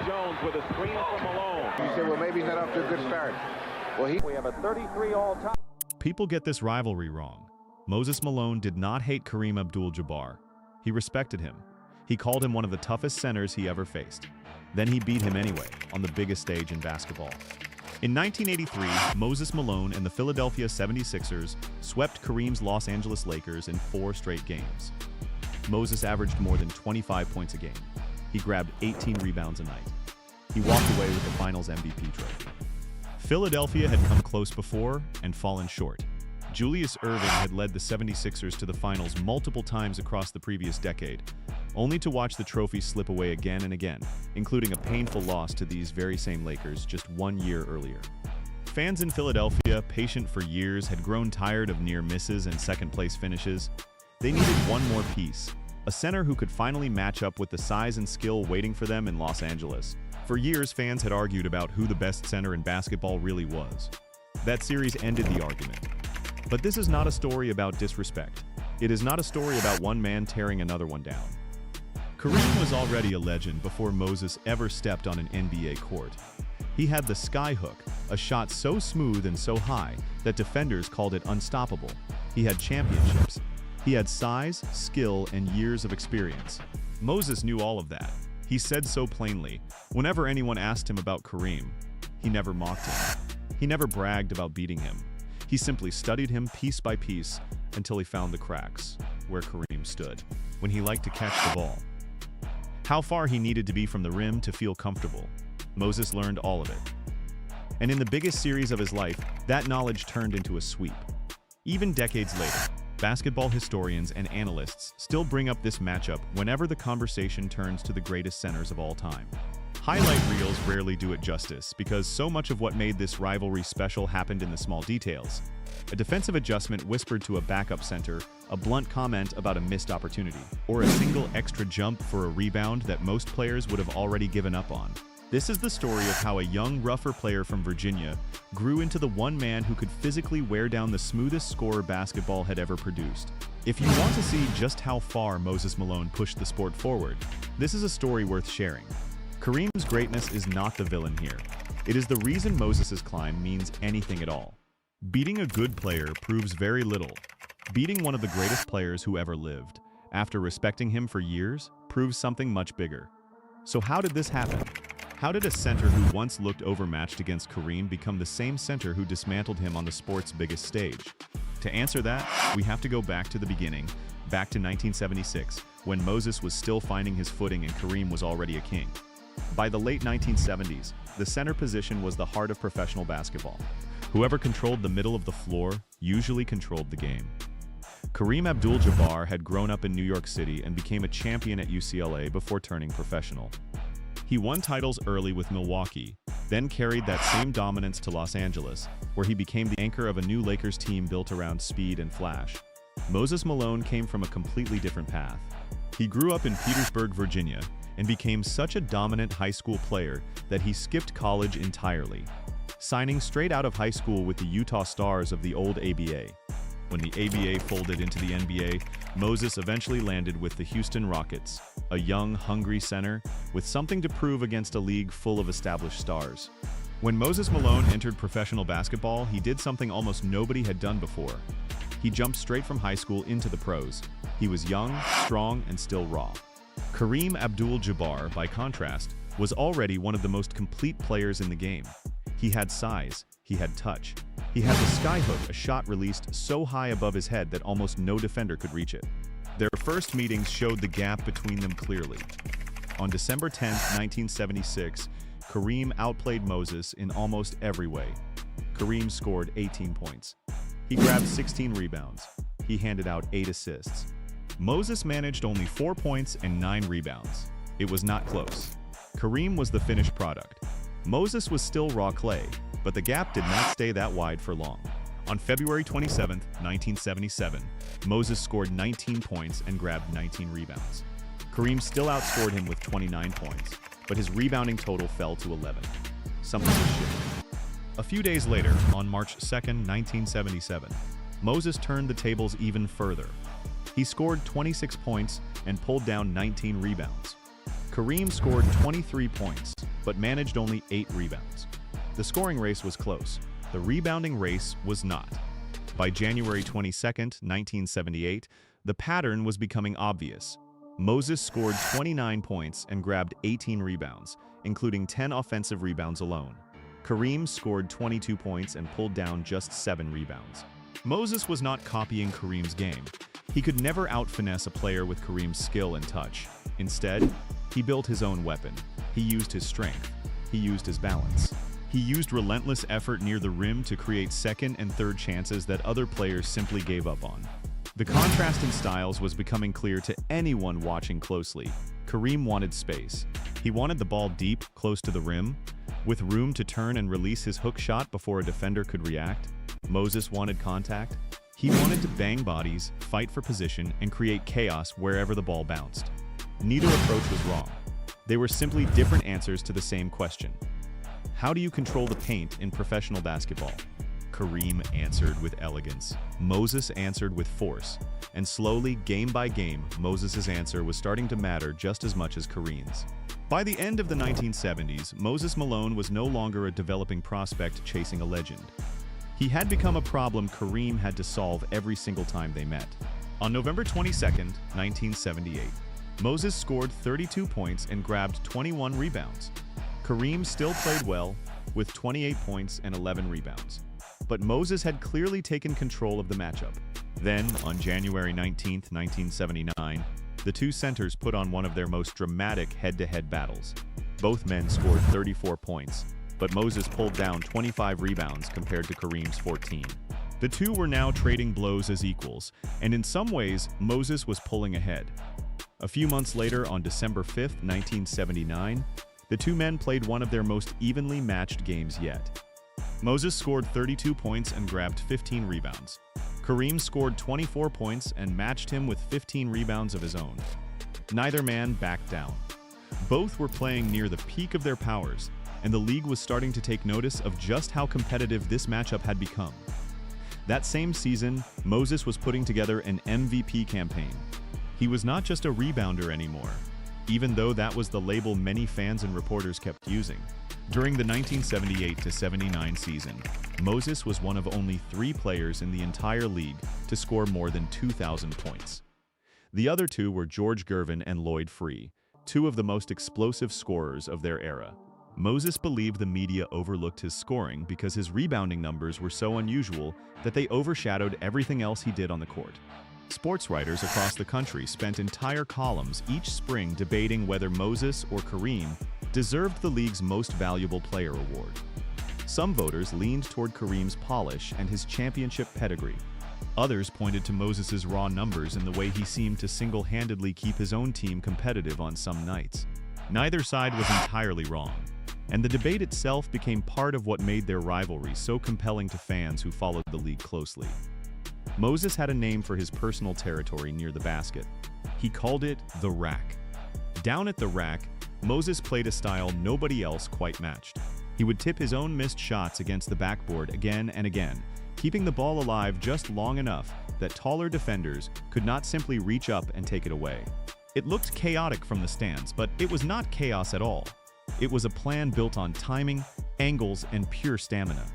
Jones with a screen from Malone. You say, well, maybe he's not off to a good start. Well, We have a 33 all-time. People get this rivalry wrong. Moses Malone did not hate Kareem Abdul-Jabbar. He respected him. He called him one of the toughest centers he ever faced. Then he beat him anyway, on the biggest stage in basketball. In 1983, Moses Malone and the Philadelphia 76ers swept Kareem's Los Angeles Lakers in 4 straight games. Moses averaged more than 25 points a game. He grabbed 18 rebounds a night. He walked away with the Finals MVP trophy. Philadelphia had come close before and fallen short. Julius Erving had led the 76ers to the finals multiple times across the previous decade, only to watch the trophy slip away again and again, including a painful loss to these very same Lakers just 1 year earlier. Fans in Philadelphia, patient for years, had grown tired of near misses and second-place finishes. They needed one more piece, a center who could finally match up with the size and skill waiting for them in Los Angeles. For years, fans had argued about who the best center in basketball really was. That series ended the argument. But this is not a story about disrespect. It is not a story about one man tearing another one down. Kareem was already a legend before Moses ever stepped on an NBA court. He had the skyhook, a shot so smooth and so high that defenders called it unstoppable. He had championships. He had size, skill, and years of experience. Moses knew all of that. He said so plainly. Whenever anyone asked him about Kareem, he never mocked him. He never bragged about beating him. He simply studied him piece by piece until he found the cracks, where Kareem stood, when he liked to catch the ball. How far he needed to be from the rim to feel comfortable. Moses learned all of it. And in the biggest series of his life, that knowledge turned into a sweep. Even decades later, basketball historians and analysts still bring up this matchup whenever the conversation turns to the greatest centers of all time. Highlight reels rarely do it justice because so much of what made this rivalry special happened in the small details. A defensive adjustment whispered to a backup center, a blunt comment about a missed opportunity, or a single extra jump for a rebound that most players would have already given up on. This is the story of how a young, rougher player from Virginia grew into the one man who could physically wear down the smoothest scorer basketball had ever produced. If you want to see just how far Moses Malone pushed the sport forward, this is a story worth sharing. Kareem's greatness is not the villain here. It is the reason Moses's climb means anything at all. Beating a good player proves very little. Beating one of the greatest players who ever lived, after respecting him for years, proves something much bigger. So how did this happen? How did a center who once looked overmatched against Kareem become the same center who dismantled him on the sport's biggest stage? To answer that, we have to go back to the beginning, back to 1976, when Moses was still finding his footing and Kareem was already a king. By the late 1970s, the center position was the heart of professional basketball. Whoever controlled the middle of the floor usually controlled the game. Kareem Abdul-Jabbar had grown up in New York City and became a champion at UCLA before turning professional. He won titles early with Milwaukee, then carried that same dominance to Los Angeles, where he became the anchor of a new Lakers team built around speed and flash. Moses Malone came from a completely different path. He grew up in Petersburg, Virginia, and became such a dominant high school player that he skipped college entirely, signing straight out of high school with the Utah Stars of the old ABA. When the ABA folded into the NBA, Moses eventually landed with the Houston Rockets, a young, hungry center with something to prove against a league full of established stars. When Moses Malone entered professional basketball, he did something almost nobody had done before. He jumped straight from high school into the pros. He was young, strong, and still raw. Kareem Abdul-Jabbar, by contrast, was already one of the most complete players in the game. He had size, he had touch. He had the skyhook, a shot released so high above his head that almost no defender could reach it. Their first meetings showed the gap between them clearly. On December 10, 1976, Kareem outplayed Moses in almost every way. Kareem scored 18 points. He grabbed 16 rebounds. He handed out 8 assists. Moses managed only 4 points and 9 rebounds. It was not close. Kareem was the finished product. Moses was still raw clay, but the gap did not stay that wide for long. On February 27, 1977, Moses scored 19 points and grabbed 19 rebounds. Kareem still outscored him with 29 points, but his rebounding total fell to 11. Something was shifting. A few days later, on March 2, 1977, Moses turned the tables even further. He scored 26 points and pulled down 19 rebounds. Kareem scored 23 points, but managed only 8 rebounds. The scoring race was close. The rebounding race was not. By January 22, 1978, the pattern was becoming obvious. Moses scored 29 points and grabbed 18 rebounds, including 10 offensive rebounds alone. Kareem scored 22 points and pulled down just 7 rebounds. Moses was not copying Kareem's game. He could never out-finesse a player with Kareem's skill and touch. Instead, he built his own weapon. He used his strength. He used his balance. He used relentless effort near the rim to create second and third chances that other players simply gave up on. The contrast in styles was becoming clear to anyone watching closely. Kareem wanted space. He wanted the ball deep, close to the rim, with room to turn and release his hook shot before a defender could react. Moses wanted contact. He wanted to bang bodies, fight for position, and create chaos wherever the ball bounced. Neither approach was wrong. They were simply different answers to the same question. How do you control the paint in professional basketball? Kareem answered with elegance. Moses answered with force. And slowly, game by game, Moses' answer was starting to matter just as much as Kareem's. By the end of the 1970s, Moses Malone was no longer a developing prospect chasing a legend. He had become a problem Kareem had to solve every single time they met. On November 22, 1978, Moses scored 32 points and grabbed 21 rebounds. Kareem still played well, with 28 points and 11 rebounds. But Moses had clearly taken control of the matchup. Then, on January 19, 1979, the two centers put on one of their most dramatic head-to-head battles. Both men scored 34 points, but Moses pulled down 25 rebounds compared to Kareem's 14. The two were now trading blows as equals, and in some ways, Moses was pulling ahead. A few months later, on December 5, 1979, the two men played one of their most evenly matched games yet. Moses scored 32 points and grabbed 15 rebounds. Kareem scored 24 points and matched him with 15 rebounds of his own. Neither man backed down. Both were playing near the peak of their powers, and the league was starting to take notice of just how competitive this matchup had become. That same season, Moses was putting together an MVP campaign. He was not just a rebounder anymore, even though that was the label many fans and reporters kept using. During the 1978-79 season, Moses was one of only 3 players in the entire league to score more than 2,000 points. The other two were George Gervin and Lloyd Free, two of the most explosive scorers of their era. Moses believed the media overlooked his scoring because his rebounding numbers were so unusual that they overshadowed everything else he did on the court. Sports writers across the country spent entire columns each spring debating whether Moses or Kareem deserved the league's Most Valuable Player award. Some voters leaned toward Kareem's polish and his championship pedigree. Others pointed to Moses' raw numbers and the way he seemed to single-handedly keep his own team competitive on some nights. Neither side was entirely wrong, and the debate itself became part of what made their rivalry so compelling to fans who followed the league closely. Moses had a name for his personal territory near the basket. He called it the rack. Down at the rack, Moses played a style nobody else quite matched. He would tip his own missed shots against the backboard again and again, keeping the ball alive just long enough that taller defenders could not simply reach up and take it away. It looked chaotic from the stands, but it was not chaos at all. It was a plan built on timing, angles, and pure stamina.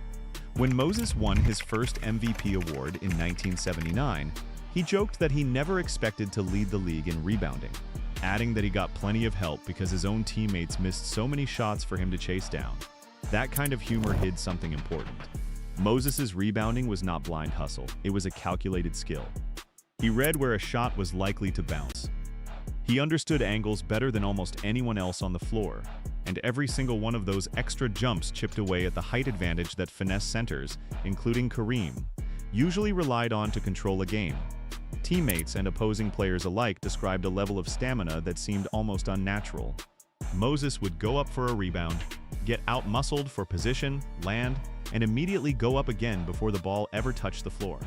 When Moses won his first MVP award in 1979, he joked that he never expected to lead the league in rebounding, adding that he got plenty of help because his own teammates missed so many shots for him to chase down. That kind of humor hid something important. Moses' rebounding was not blind hustle, it was a calculated skill. He read where a shot was likely to bounce. He understood angles better than almost anyone else on the floor, and every single one of those extra jumps chipped away at the height advantage that finesse centers, including Kareem, usually relied on to control a game. Teammates and opposing players alike described a level of stamina that seemed almost unnatural. Moses would go up for a rebound, get out-muscled for position, land, and immediately go up again before the ball ever touched the floor.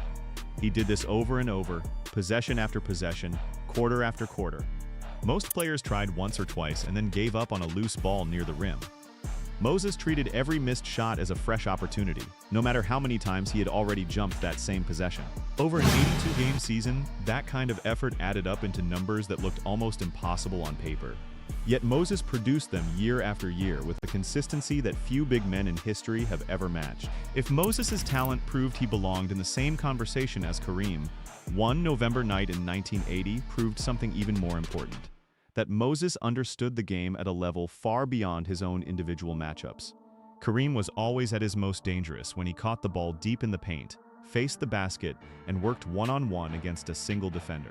He did this over and over, possession after possession, quarter after quarter. Most players tried once or twice and then gave up on a loose ball near the rim. Moses treated every missed shot as a fresh opportunity, no matter how many times he had already jumped that same possession. Over an 82-game season, that kind of effort added up into numbers that looked almost impossible on paper. Yet Moses produced them year after year with a consistency that few big men in history have ever matched. If Moses' talent proved he belonged in the same conversation as Kareem, one November night in 1980 proved something even more important: that Moses understood the game at a level far beyond his own individual matchups. Kareem was always at his most dangerous when he caught the ball deep in the paint, faced the basket, and worked one-on-one against a single defender.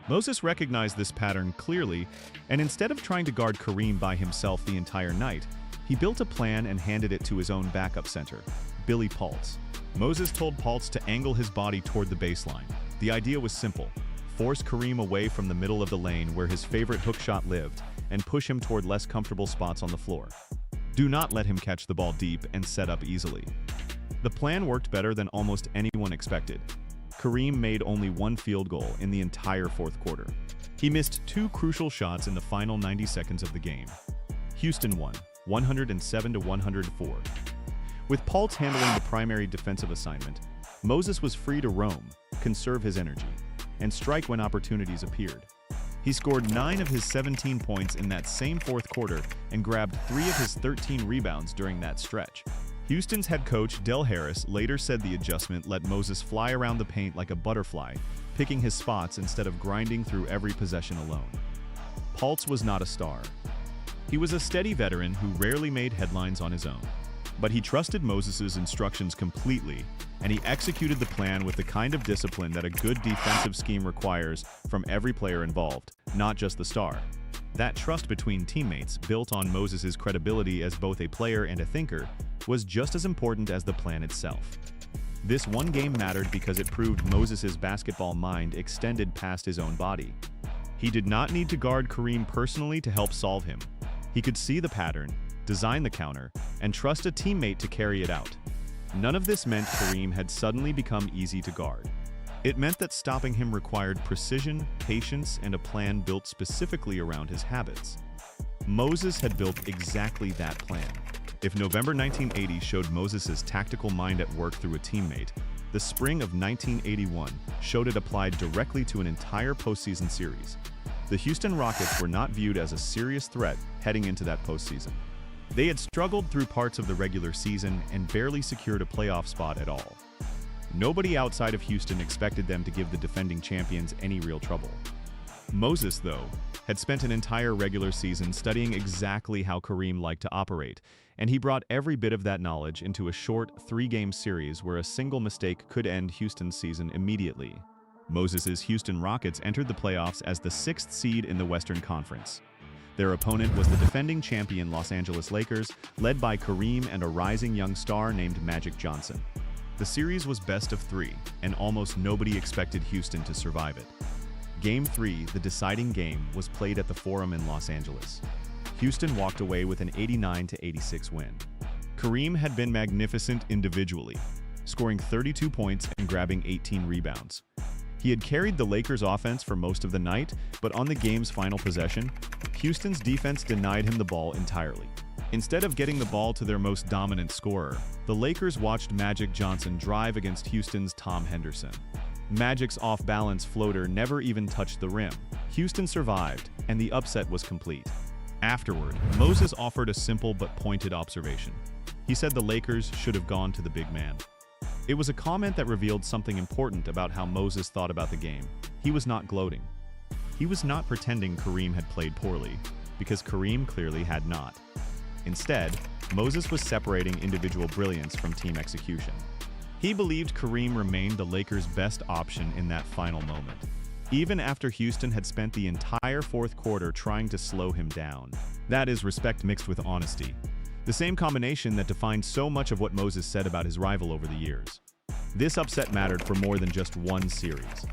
Moses recognized this pattern clearly, and instead of trying to guard Kareem by himself the entire night, he built a plan and handed it to his own backup center, Billy Paultz. Moses told Paultz to angle his body toward the baseline. The idea was simple: force Kareem away from the middle of the lane where his favorite hook shot lived, and push him toward less comfortable spots on the floor. Do not let him catch the ball deep and set up easily. The plan worked better than almost anyone expected. Kareem made only one field goal in the entire fourth quarter. He missed two crucial shots in the final 90 seconds of the game. Houston won, 107-104. With Paultz handling the primary defensive assignment, Moses was free to roam, conserve his energy, and strike when opportunities appeared. He scored 9 of his 17 points in that same fourth quarter and grabbed 3 of his 13 rebounds during that stretch. Houston's head coach, Del Harris, later said the adjustment let Moses fly around the paint like a butterfly, picking his spots instead of grinding through every possession alone. Paultz was not a star. He was a steady veteran who rarely made headlines on his own. But he trusted Moses' instructions completely, and he executed the plan with the kind of discipline that a good defensive scheme requires from every player involved, not just the star. That trust between teammates, built on Moses' credibility as both a player and a thinker, was just as important as the plan itself. This one game mattered because it proved Moses' basketball mind extended past his own body. He did not need to guard Kareem personally to help solve him. He could see the pattern, design the counter, and trust a teammate to carry it out. None of this meant Kareem had suddenly become easy to guard. It meant that stopping him required precision, patience, and a plan built specifically around his habits. Moses had built exactly that plan. If November 1980 showed Moses' tactical mind at work through a teammate, the spring of 1981 showed it applied directly to an entire postseason series. The Houston Rockets were not viewed as a serious threat heading into that postseason. They had struggled through parts of the regular season and barely secured a playoff spot at all. Nobody outside of Houston expected them to give the defending champions any real trouble. Moses, though, had spent an entire regular season studying exactly how Kareem liked to operate, and he brought every bit of that knowledge into a short 3-game series where a single mistake could end Houston's season immediately. Moses' Houston Rockets entered the playoffs as the 6th seed in the Western Conference. Their opponent was the defending champion Los Angeles Lakers, led by Kareem and a rising young star named Magic Johnson. The series was best of 3, and almost nobody expected Houston to survive it. Game 3, the deciding game, was played at the Forum in Los Angeles. Houston walked away with an 89-86 win. Kareem had been magnificent individually, scoring 32 points and grabbing 18 rebounds. He had carried the Lakers' offense for most of the night, but on the game's final possession, Houston's defense denied him the ball entirely. Instead of getting the ball to their most dominant scorer, the Lakers watched Magic Johnson drive against Houston's Tom Henderson. Magic's off-balance floater never even touched the rim. Houston survived, and the upset was complete. Afterward, Moses offered a simple but pointed observation. He said the Lakers should have gone to the big man. It was a comment that revealed something important about how Moses thought about the game. He was not gloating. He was not pretending Kareem had played poorly, because Kareem clearly had not. Instead, Moses was separating individual brilliance from team execution. He believed Kareem remained the Lakers' best option in that final moment, even after Houston had spent the entire fourth quarter trying to slow him down. That is respect mixed with honesty, the same combination that defined so much of what Moses said about his rival over the years. This upset mattered for more than just one series.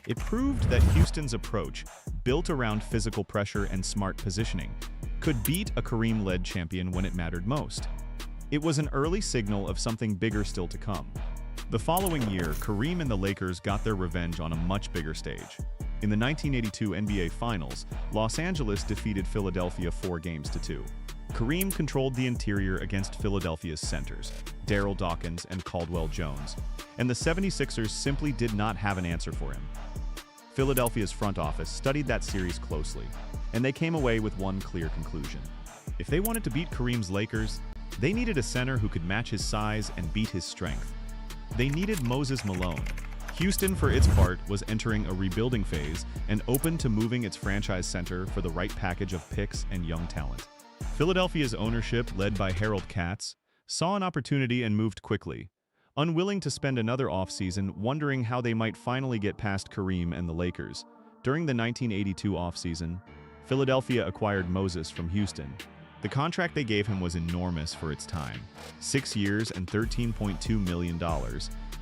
It proved that Houston's approach, built around physical pressure and smart positioning, could beat a Kareem-led champion when it mattered most. It was an early signal of something bigger still to come. The following year, Kareem and the Lakers got their revenge on a much bigger stage. In the 1982 NBA Finals, Los Angeles defeated Philadelphia 4-2. Kareem controlled the interior against Philadelphia's centers, Darryl Dawkins and Caldwell Jones, and the 76ers simply did not have an answer for him. Philadelphia's front office studied that series closely. and they came away with one clear conclusion. If they wanted to beat Kareem's Lakers, they needed a center who could match his size and beat his strength. They needed Moses Malone. Houston, for its part, was entering a rebuilding phase and open to moving its franchise center for the right package of picks and young talent. Philadelphia's ownership, led by Harold Katz, saw an opportunity and moved quickly. Unwilling to spend another offseason wondering how they might finally get past Kareem and the Lakers, during the 1982 offseason, Philadelphia acquired Moses from Houston. The contract they gave him was enormous for its time, 6 years and $13.2 million,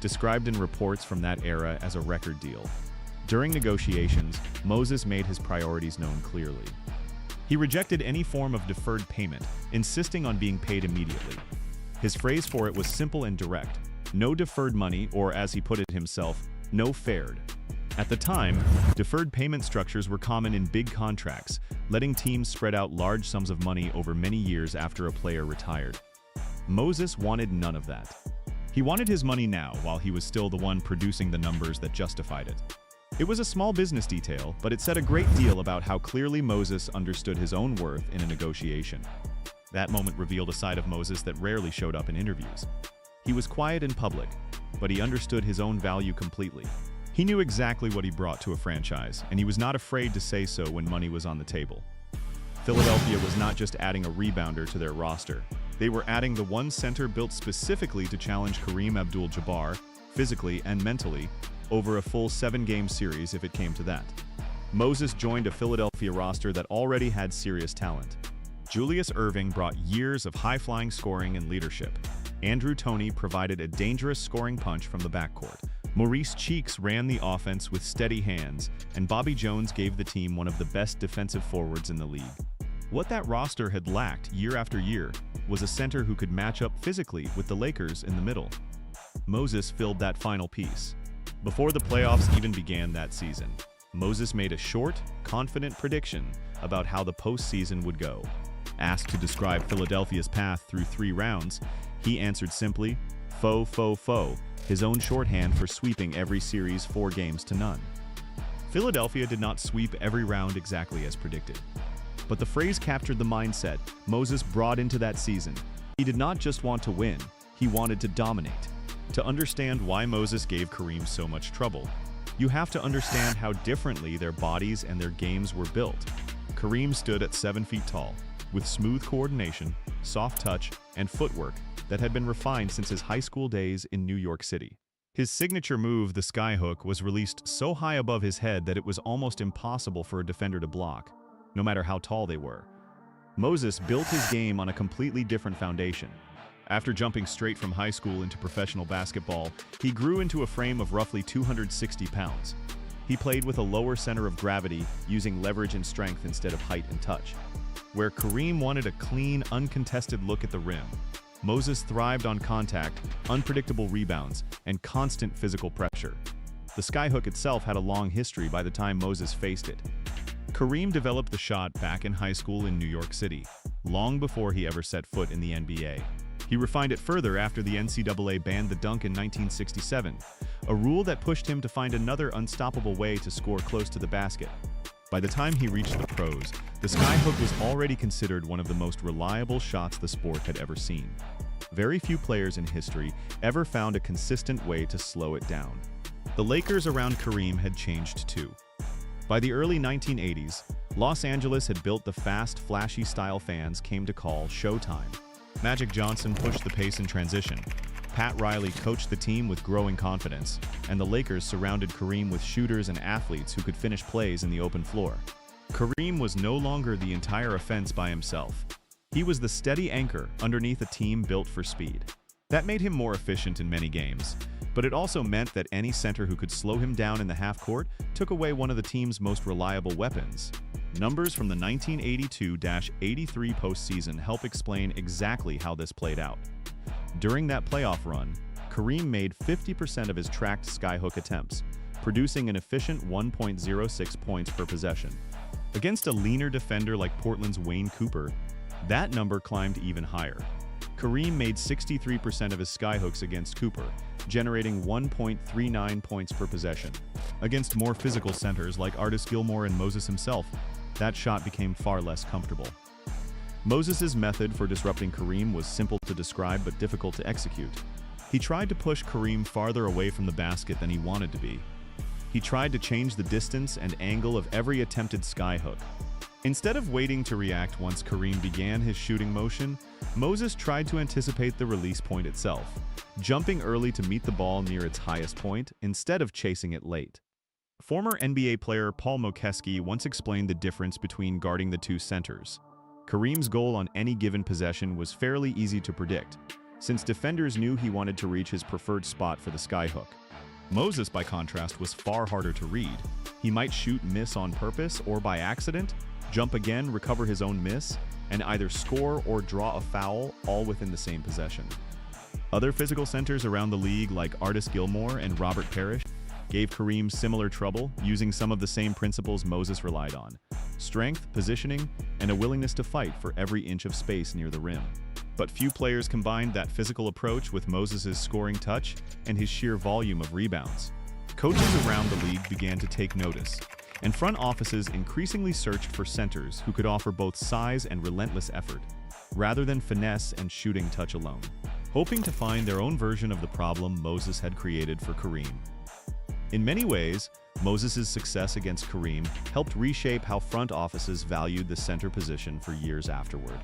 described in reports from that era as a record deal. During negotiations, Moses made his priorities known clearly. He rejected any form of deferred payment, insisting on being paid immediately. His phrase for it was simple and direct: no deferred money, or as he put it himself, no fared. At the time, deferred payment structures were common in big contracts, letting teams spread out large sums of money over many years after a player retired. Moses wanted none of that. He wanted his money now, while he was still the one producing the numbers that justified it. It was a small business detail, but it said a great deal about how clearly Moses understood his own worth in a negotiation. That moment revealed a side of Moses that rarely showed up in interviews. He was quiet in public, but he understood his own value completely. He knew exactly what he brought to a franchise, and he was not afraid to say so when money was on the table. Philadelphia was not just adding a rebounder to their roster. They were adding the one center built specifically to challenge Kareem Abdul-Jabbar, physically and mentally, over a full 7-game series if it came to that. Moses joined a Philadelphia roster that already had serious talent. Julius Erving brought years of high-flying scoring and leadership. Andrew Toney provided a dangerous scoring punch from the backcourt. Maurice Cheeks ran the offense with steady hands, and Bobby Jones gave the team one of the best defensive forwards in the league. What that roster had lacked year after year was a center who could match up physically with the Lakers in the middle. Moses filled that final piece. Before the playoffs even began that season, Moses made a short, confident prediction about how the postseason would go. Asked to describe Philadelphia's path through 3 rounds, he answered simply, "Foe," his own shorthand for sweeping every series 4-0. Philadelphia did not sweep every round exactly as predicted. But the phrase captured the mindset Moses brought into that season. He did not just want to win, he wanted to dominate. To understand why Moses gave Kareem so much trouble, you have to understand how differently their bodies and their games were built. Kareem stood at 7 feet tall, with smooth coordination, soft touch, and footwork that had been refined since his high school days in New York City. His signature move, the skyhook, was released so high above his head that it was almost impossible for a defender to block, no matter how tall they were. Moses built his game on a completely different foundation. After jumping straight from high school into professional basketball, he grew into a frame of roughly 260 pounds. He played with a lower center of gravity, using leverage and strength instead of height and touch. Where Kareem wanted a clean, uncontested look at the rim, Moses thrived on contact, unpredictable rebounds, and constant physical pressure. The skyhook itself had a long history by the time Moses faced it. Kareem developed the shot back in high school in New York City, long before he ever set foot in the NBA. He refined it further after the NCAA banned the dunk in 1967, a rule that pushed him to find another unstoppable way to score close to the basket. By the time he reached the pros, the skyhook was already considered one of the most reliable shots the sport had ever seen. Very few players in history ever found a consistent way to slow it down. The Lakers around Kareem had changed too. By the early 1980s, Los Angeles had built the fast, flashy style fans came to call Showtime. Magic Johnson pushed the pace in transition. Pat Riley coached the team with growing confidence, and the Lakers surrounded Kareem with shooters and athletes who could finish plays in the open floor. Kareem was no longer the entire offense by himself. He was the steady anchor underneath a team built for speed. That made him more efficient in many games, but it also meant that any center who could slow him down in the half-court took away one of the team's most reliable weapons. Numbers from the 1982-83 postseason help explain exactly how this played out. During that playoff run, Kareem made 50% of his tracked skyhook attempts, producing an efficient 1.06 points per possession. Against a leaner defender like Portland's Wayne Cooper, that number climbed even higher. Kareem made 63% of his skyhooks against Cooper, generating 1.39 points per possession. Against more physical centers like Artis Gilmore and Moses himself, that shot became far less comfortable. Moses' method for disrupting Kareem was simple to describe but difficult to execute. He tried to push Kareem farther away from the basket than he wanted to be. He tried to change the distance and angle of every attempted skyhook. Instead of waiting to react once Kareem began his shooting motion, Moses tried to anticipate the release point itself, jumping early to meet the ball near its highest point instead of chasing it late. Former NBA player Paul Mokeski once explained the difference between guarding the two centers. Kareem's goal on any given possession was fairly easy to predict, since defenders knew he wanted to reach his preferred spot for the skyhook. Moses, by contrast, was far harder to read. He might shoot miss on purpose or by accident, jump again, recover his own miss, and either score or draw a foul, all within the same possession. Other physical centers around the league, like Artis Gilmore and Robert Parrish, gave Kareem similar trouble, using some of the same principles Moses relied on: strength, positioning, and a willingness to fight for every inch of space near the rim. But few players combined that physical approach with Moses' scoring touch and his sheer volume of rebounds. Coaches around the league began to take notice, and front offices increasingly searched for centers who could offer both size and relentless effort, rather than finesse and shooting touch alone, hoping to find their own version of the problem Moses had created for Kareem. In many ways, Moses' success against Kareem helped reshape how front offices valued the center position for years afterward.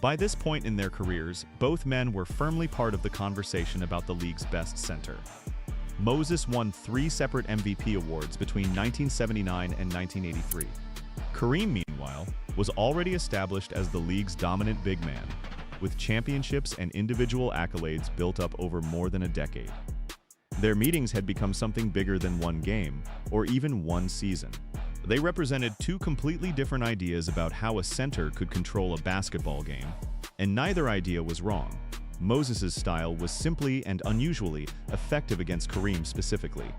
By this point in their careers, both men were firmly part of the conversation about the league's best center. Moses won 3 separate MVP awards between 1979 and 1983. Kareem, meanwhile, was already established as the league's dominant big man, with championships and individual accolades built up over more than a decade. Their meetings had become something bigger than one game, or even one season. They represented 2 completely different ideas about how a center could control a basketball game, and neither idea was wrong. Moses' style was simply and unusually effective against Kareem specifically.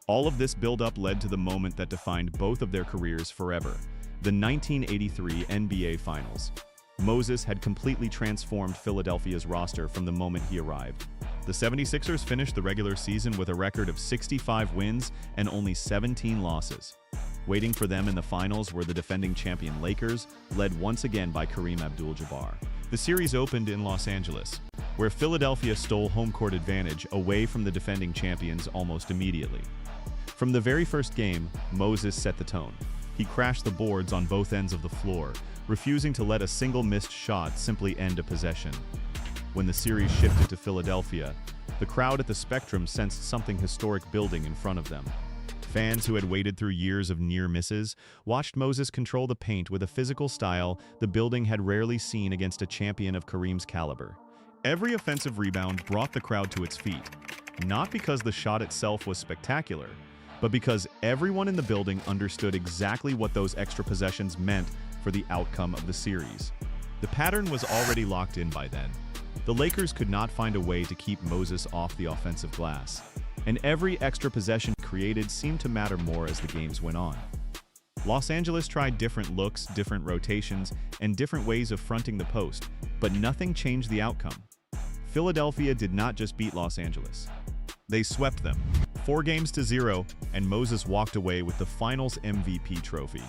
All of this build-up led to the moment that defined both of their careers forever: the 1983 NBA Finals. Moses had completely transformed Philadelphia's roster from the moment he arrived. The 76ers finished the regular season with a record of 65 wins and only 17 losses. Waiting for them in the finals were the defending champion Lakers, led once again by Kareem Abdul-Jabbar. The series opened in Los Angeles, where Philadelphia stole home court advantage away from the defending champions almost immediately. From the very first game, Moses set the tone. He crashed the boards on both ends of the floor, refusing to let a single missed shot simply end a possession. When the series shifted to Philadelphia, the crowd at the Spectrum sensed something historic building in front of them. Fans who had waded through years of near misses watched Moses control the paint with a physical style the building had rarely seen against a champion of Kareem's caliber. Every offensive rebound brought the crowd to its feet, not because the shot itself was spectacular, but because everyone in the building understood exactly what those extra possessions meant for the outcome of the series. The pattern was already locked in by then. The Lakers could not find a way to keep Moses off the offensive glass, and every extra possession created seemed to matter more as the games went on. Los Angeles tried different looks, different rotations, and different ways of fronting the post, but nothing changed the outcome. Philadelphia did not just beat Los Angeles. They swept them, 4-0, and Moses walked away with the Finals MVP trophy.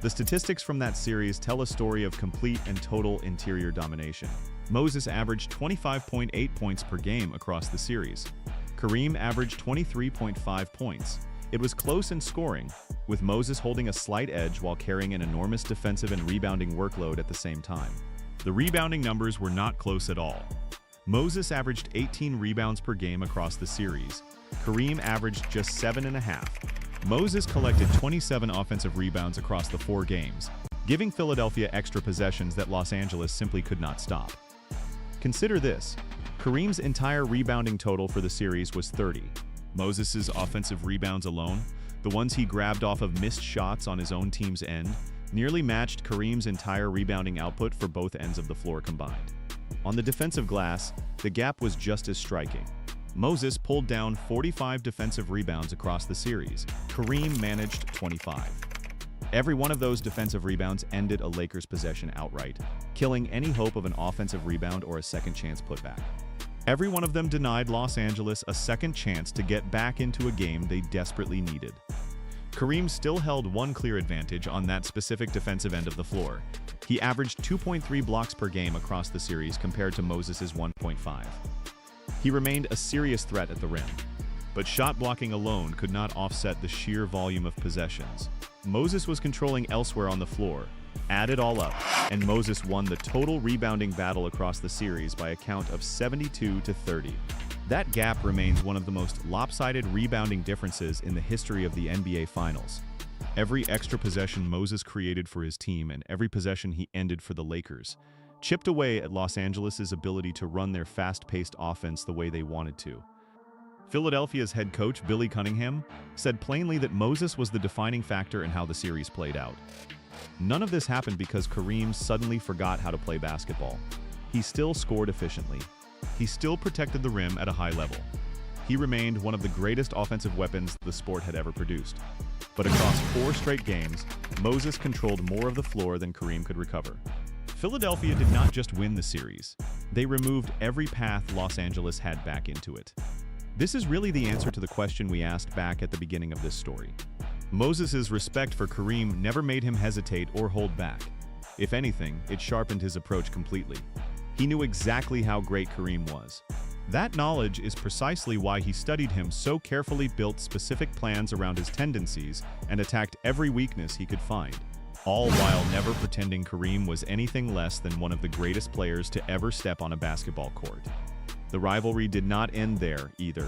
The statistics from that series tell a story of complete and total interior domination. Moses averaged 25.8 points per game across the series. Kareem averaged 23.5 points. It was close in scoring, with Moses holding a slight edge while carrying an enormous defensive and rebounding workload at the same time. The rebounding numbers were not close at all. Moses averaged 18 rebounds per game across the series. Kareem averaged just 7.5. Moses collected 27 offensive rebounds across the 4 games, giving Philadelphia extra possessions that Los Angeles simply could not stop. Consider this: Kareem's entire rebounding total for the series was 30. Moses' offensive rebounds alone, the ones he grabbed off of missed shots on his own team's end, nearly matched Kareem's entire rebounding output for both ends of the floor combined. On the defensive glass, the gap was just as striking. Moses pulled down 45 defensive rebounds across the series. Kareem managed 25. Every one of those defensive rebounds ended a Lakers possession outright, killing any hope of an offensive rebound or a second chance putback. Every one of them denied Los Angeles a second chance to get back into a game they desperately needed. Kareem still held one clear advantage on that specific defensive end of the floor. He averaged 2.3 blocks per game across the series compared to Moses's 1.5. He remained a serious threat at the rim, but shot blocking alone could not offset the sheer volume of possessions. Moses was controlling elsewhere on the floor. Add it all up, and Moses won the total rebounding battle across the series by a count of 72-30. That gap remains one of the most lopsided rebounding differences in the history of the NBA Finals. Every extra possession Moses created for his team and every possession he ended for the Lakers chipped away at Los Angeles' ability to run their fast-paced offense the way they wanted to. Philadelphia's head coach, Billy Cunningham, said plainly that Moses was the defining factor in how the series played out. None of this happened because Kareem suddenly forgot how to play basketball. He still scored efficiently. He still protected the rim at a high level. He remained one of the greatest offensive weapons the sport had ever produced. But across 4 straight games, Moses controlled more of the floor than Kareem could recover. Philadelphia did not just win the series. They removed every path Los Angeles had back into it. This is really the answer to the question we asked back at the beginning of this story. Moses's respect for Kareem never made him hesitate or hold back. If anything, it sharpened his approach completely. He knew exactly how great Kareem was. That knowledge is precisely why he studied him so carefully, built specific plans around his tendencies, and attacked every weakness he could find, all while never pretending Kareem was anything less than one of the greatest players to ever step on a basketball court. The rivalry did not end there either.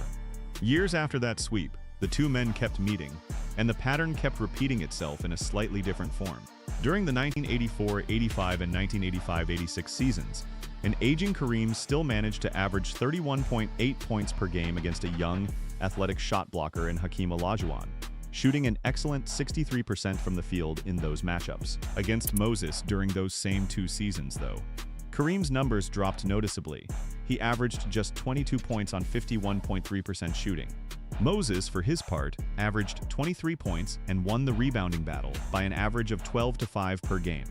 Years after that sweep, the two men kept meeting, and the pattern kept repeating itself in a slightly different form. During the 1984-85 and 1985-86 seasons, an aging Kareem still managed to average 31.8 points per game against a young, athletic shot blocker in Hakeem Olajuwon, shooting an excellent 63% from the field in those matchups. Against Moses during those same 2 seasons, though, Kareem's numbers dropped noticeably. He averaged just 22 points on 51.3% shooting. Moses, for his part, averaged 23 points and won the rebounding battle by an average of 12-5 per game.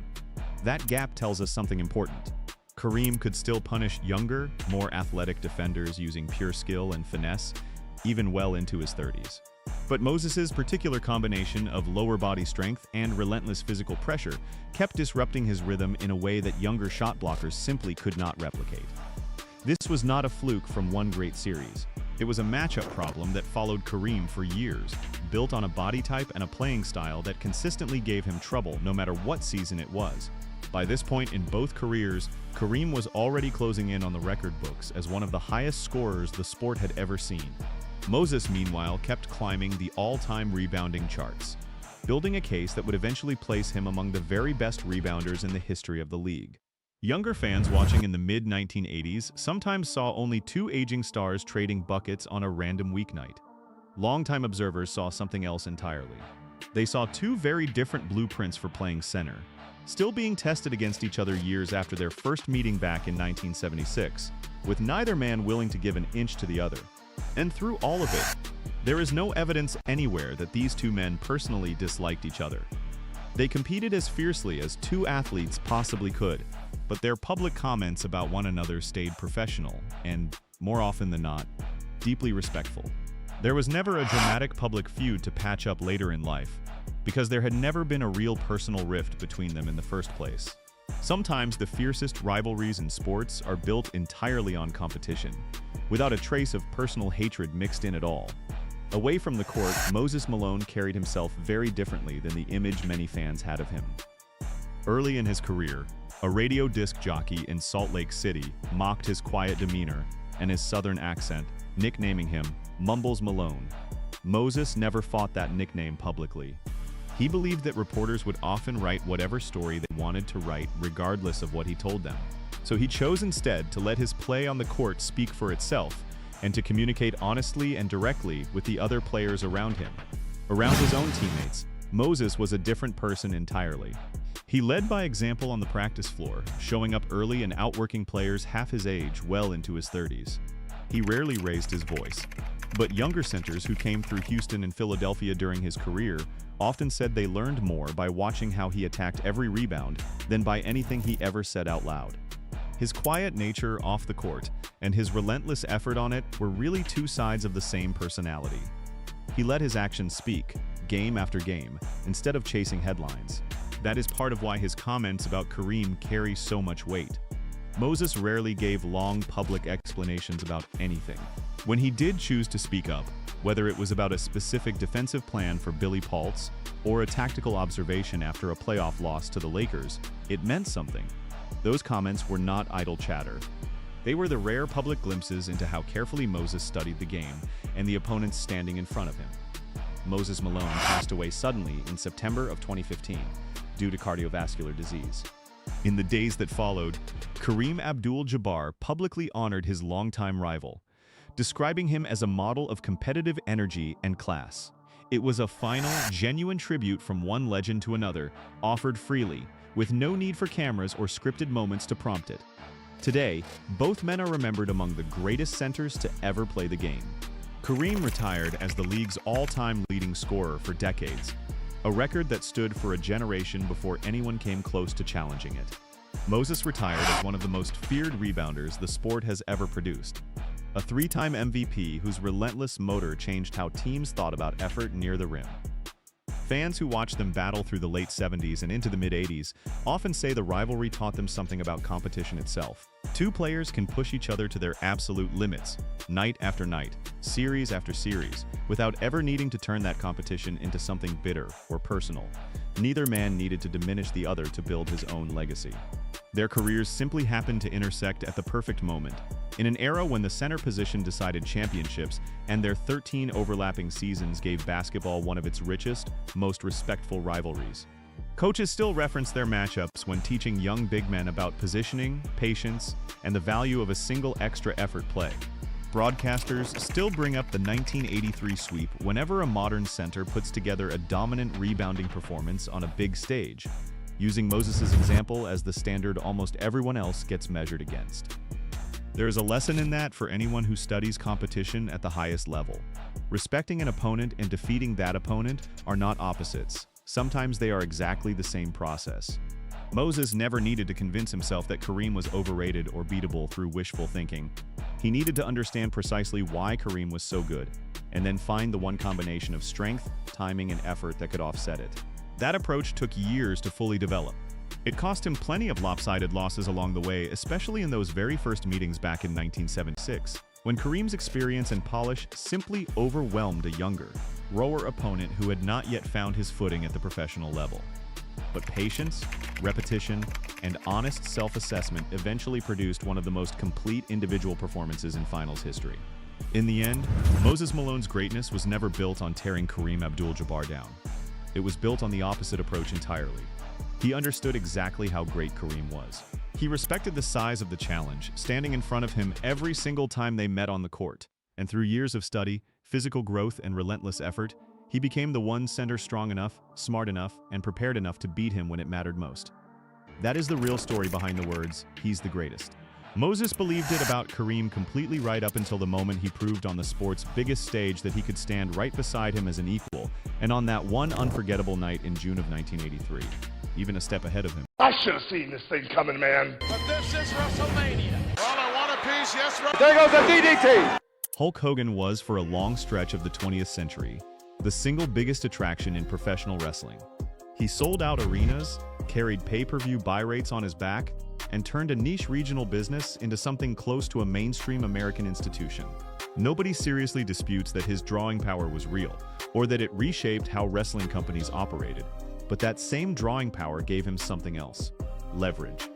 That gap tells us something important. Kareem could still punish younger, more athletic defenders using pure skill and finesse, even well into his 30s. But Moses's particular combination of lower body strength and relentless physical pressure kept disrupting his rhythm in a way that younger shot blockers simply could not replicate. This was not a fluke from one great series. It was a matchup problem that followed Kareem for years, built on a body type and a playing style that consistently gave him trouble no matter what season it was. By this point in both careers, Kareem was already closing in on the record books as one of the highest scorers the sport had ever seen. Moses, meanwhile, kept climbing the all-time rebounding charts, building a case that would eventually place him among the very best rebounders in the history of the league. Younger fans watching in the mid-1980s sometimes saw only 2 aging stars trading buckets on a random weeknight. Longtime observers saw something else entirely. They saw 2 very different blueprints for playing center, still being tested against each other years after their first meeting back in 1976, with neither man willing to give an inch to the other. And through all of it, there is no evidence anywhere that these 2 men personally disliked each other. They competed as fiercely as 2 athletes possibly could, but their public comments about one another stayed professional and, more often than not, deeply respectful. There was never a dramatic public feud to patch up later in life, because there had never been a real personal rift between them in the first place. Sometimes the fiercest rivalries in sports are built entirely on competition, without a trace of personal hatred mixed in at all. Away from the court, Moses Malone carried himself very differently than the image many fans had of him. Early in his career, a radio disc jockey in Salt Lake City mocked his quiet demeanor and his southern accent, nicknaming him Mumbles Malone. Moses never fought that nickname publicly. He believed that reporters would often write whatever story they wanted to write regardless of what he told them. So he chose instead to let his play on the court speak for itself and to communicate honestly and directly with the other players around him. Around his own teammates, Moses was a different person entirely. He led by example on the practice floor, showing up early and outworking players half his age well into his 30s. He rarely raised his voice, but younger centers who came through Houston and Philadelphia during his career often said they learned more by watching how he attacked every rebound than by anything he ever said out loud. His quiet nature off the court and his relentless effort on it were really 2 sides of the same personality. He let his actions speak, game after game, instead of chasing headlines. That is part of why his comments about Kareem carry so much weight. Moses rarely gave long public explanations about anything. When he did choose to speak up, whether it was about a specific defensive plan for Billy Paultz or a tactical observation after a playoff loss to the Lakers, it meant something. Those comments were not idle chatter. They were the rare public glimpses into how carefully Moses studied the game and the opponents standing in front of him. Moses Malone passed away suddenly in September of 2015 due to cardiovascular disease. In the days that followed, Kareem Abdul-Jabbar publicly honored his longtime rival, describing him as a model of competitive energy and class. It was a final, genuine tribute from one legend to another, offered freely, with no need for cameras or scripted moments to prompt it. Today, both men are remembered among the greatest centers to ever play the game. Kareem retired as the league's all-time leading scorer for decades, a record that stood for a generation before anyone came close to challenging it. Moses retired as one of the most feared rebounders the sport has ever produced, a three-time MVP whose relentless motor changed how teams thought about effort near the rim. Fans who watched them battle through the late 70s and into the mid-80s often say the rivalry taught them something about competition itself. Two players can push each other to their absolute limits, night after night, series after series, without ever needing to turn that competition into something bitter or personal. Neither man needed to diminish the other to build his own legacy. Their careers simply happened to intersect at the perfect moment, in an era when the center position decided championships and their 13 overlapping seasons gave basketball one of its richest, most respectful rivalries. Coaches still reference their matchups when teaching young big men about positioning, patience, and the value of a single extra effort play. Broadcasters still bring up the 1983 sweep whenever a modern center puts together a dominant rebounding performance on a big stage, using Moses' example as the standard almost everyone else gets measured against. There is a lesson in that for anyone who studies competition at the highest level. Respecting an opponent and defeating that opponent are not opposites. Sometimes they are exactly the same process. Moses never needed to convince himself that Kareem was overrated or beatable through wishful thinking. He needed to understand precisely why Kareem was so good, and then find the one combination of strength, timing, and effort that could offset it. That approach took years to fully develop. It cost him plenty of lopsided losses along the way, especially in those very first meetings back in 1976, when Kareem's experience and polish simply overwhelmed a younger, rawer opponent who had not yet found his footing at the professional level. But patience, repetition, and honest self-assessment eventually produced one of the most complete individual performances in finals history. In the end, Moses Malone's greatness was never built on tearing Kareem Abdul-Jabbar down. It was built on the opposite approach entirely. He understood exactly how great Kareem was. He respected the size of the challenge, standing in front of him every single time they met on the court. And through years of study, physical growth, and relentless effort, he became the one center strong enough, smart enough, and prepared enough to beat him when it mattered most. That is the real story behind the words, "He's the greatest." Moses believed it about Kareem completely right up until the moment he proved on the sport's biggest stage that he could stand right beside him as an equal, and on that one unforgettable night in June of 1983, even a step ahead of him. I should have seen this thing coming, man. But this is WrestleMania. Well, I want a piece, yes, There goes the DDT. Hulk Hogan was, for a long stretch of the 20th century, the single biggest attraction in professional wrestling. He sold out arenas, carried pay-per-view buy rates on his back, and turned a niche regional business into something close to a mainstream American institution. Nobody seriously disputes that his drawing power was real, or that it reshaped how wrestling companies operated. But that same drawing power gave him something else: leverage.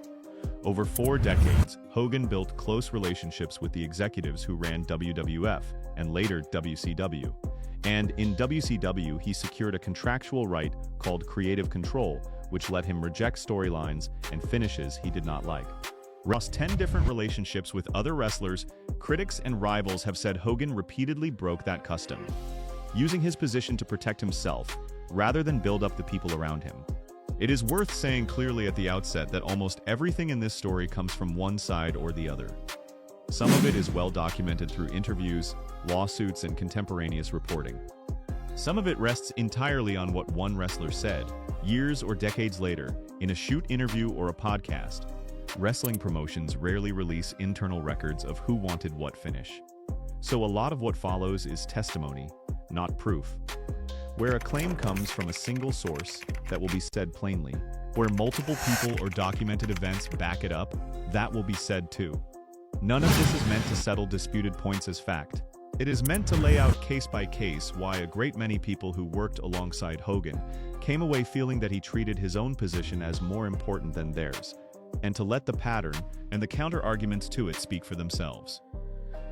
Over 4 decades, Hogan built close relationships with the executives who ran WWF and later WCW. And in WCW, he secured a contractual right called creative control, which let him reject storylines and finishes he did not like. Across 10 different relationships with other wrestlers, critics and rivals have said Hogan repeatedly broke that custom, using his position to protect himself rather than build up the people around him. It is worth saying clearly at the outset that almost everything in this story comes from one side or the other. Some of it is well documented through interviews, lawsuits, and contemporaneous reporting. Some of it rests entirely on what one wrestler said, years or decades later, in a shoot interview or a podcast. Wrestling promotions rarely release internal records of who wanted what finish. So a lot of what follows is testimony, not proof. Where a claim comes from a single source, that will be said plainly. Where multiple people or documented events back it up, that will be said too. None of this is meant to settle disputed points as fact. It is meant to lay out case by case why a great many people who worked alongside Hogan came away feeling that he treated his own position as more important than theirs, and to let the pattern and the counter-arguments to it speak for themselves.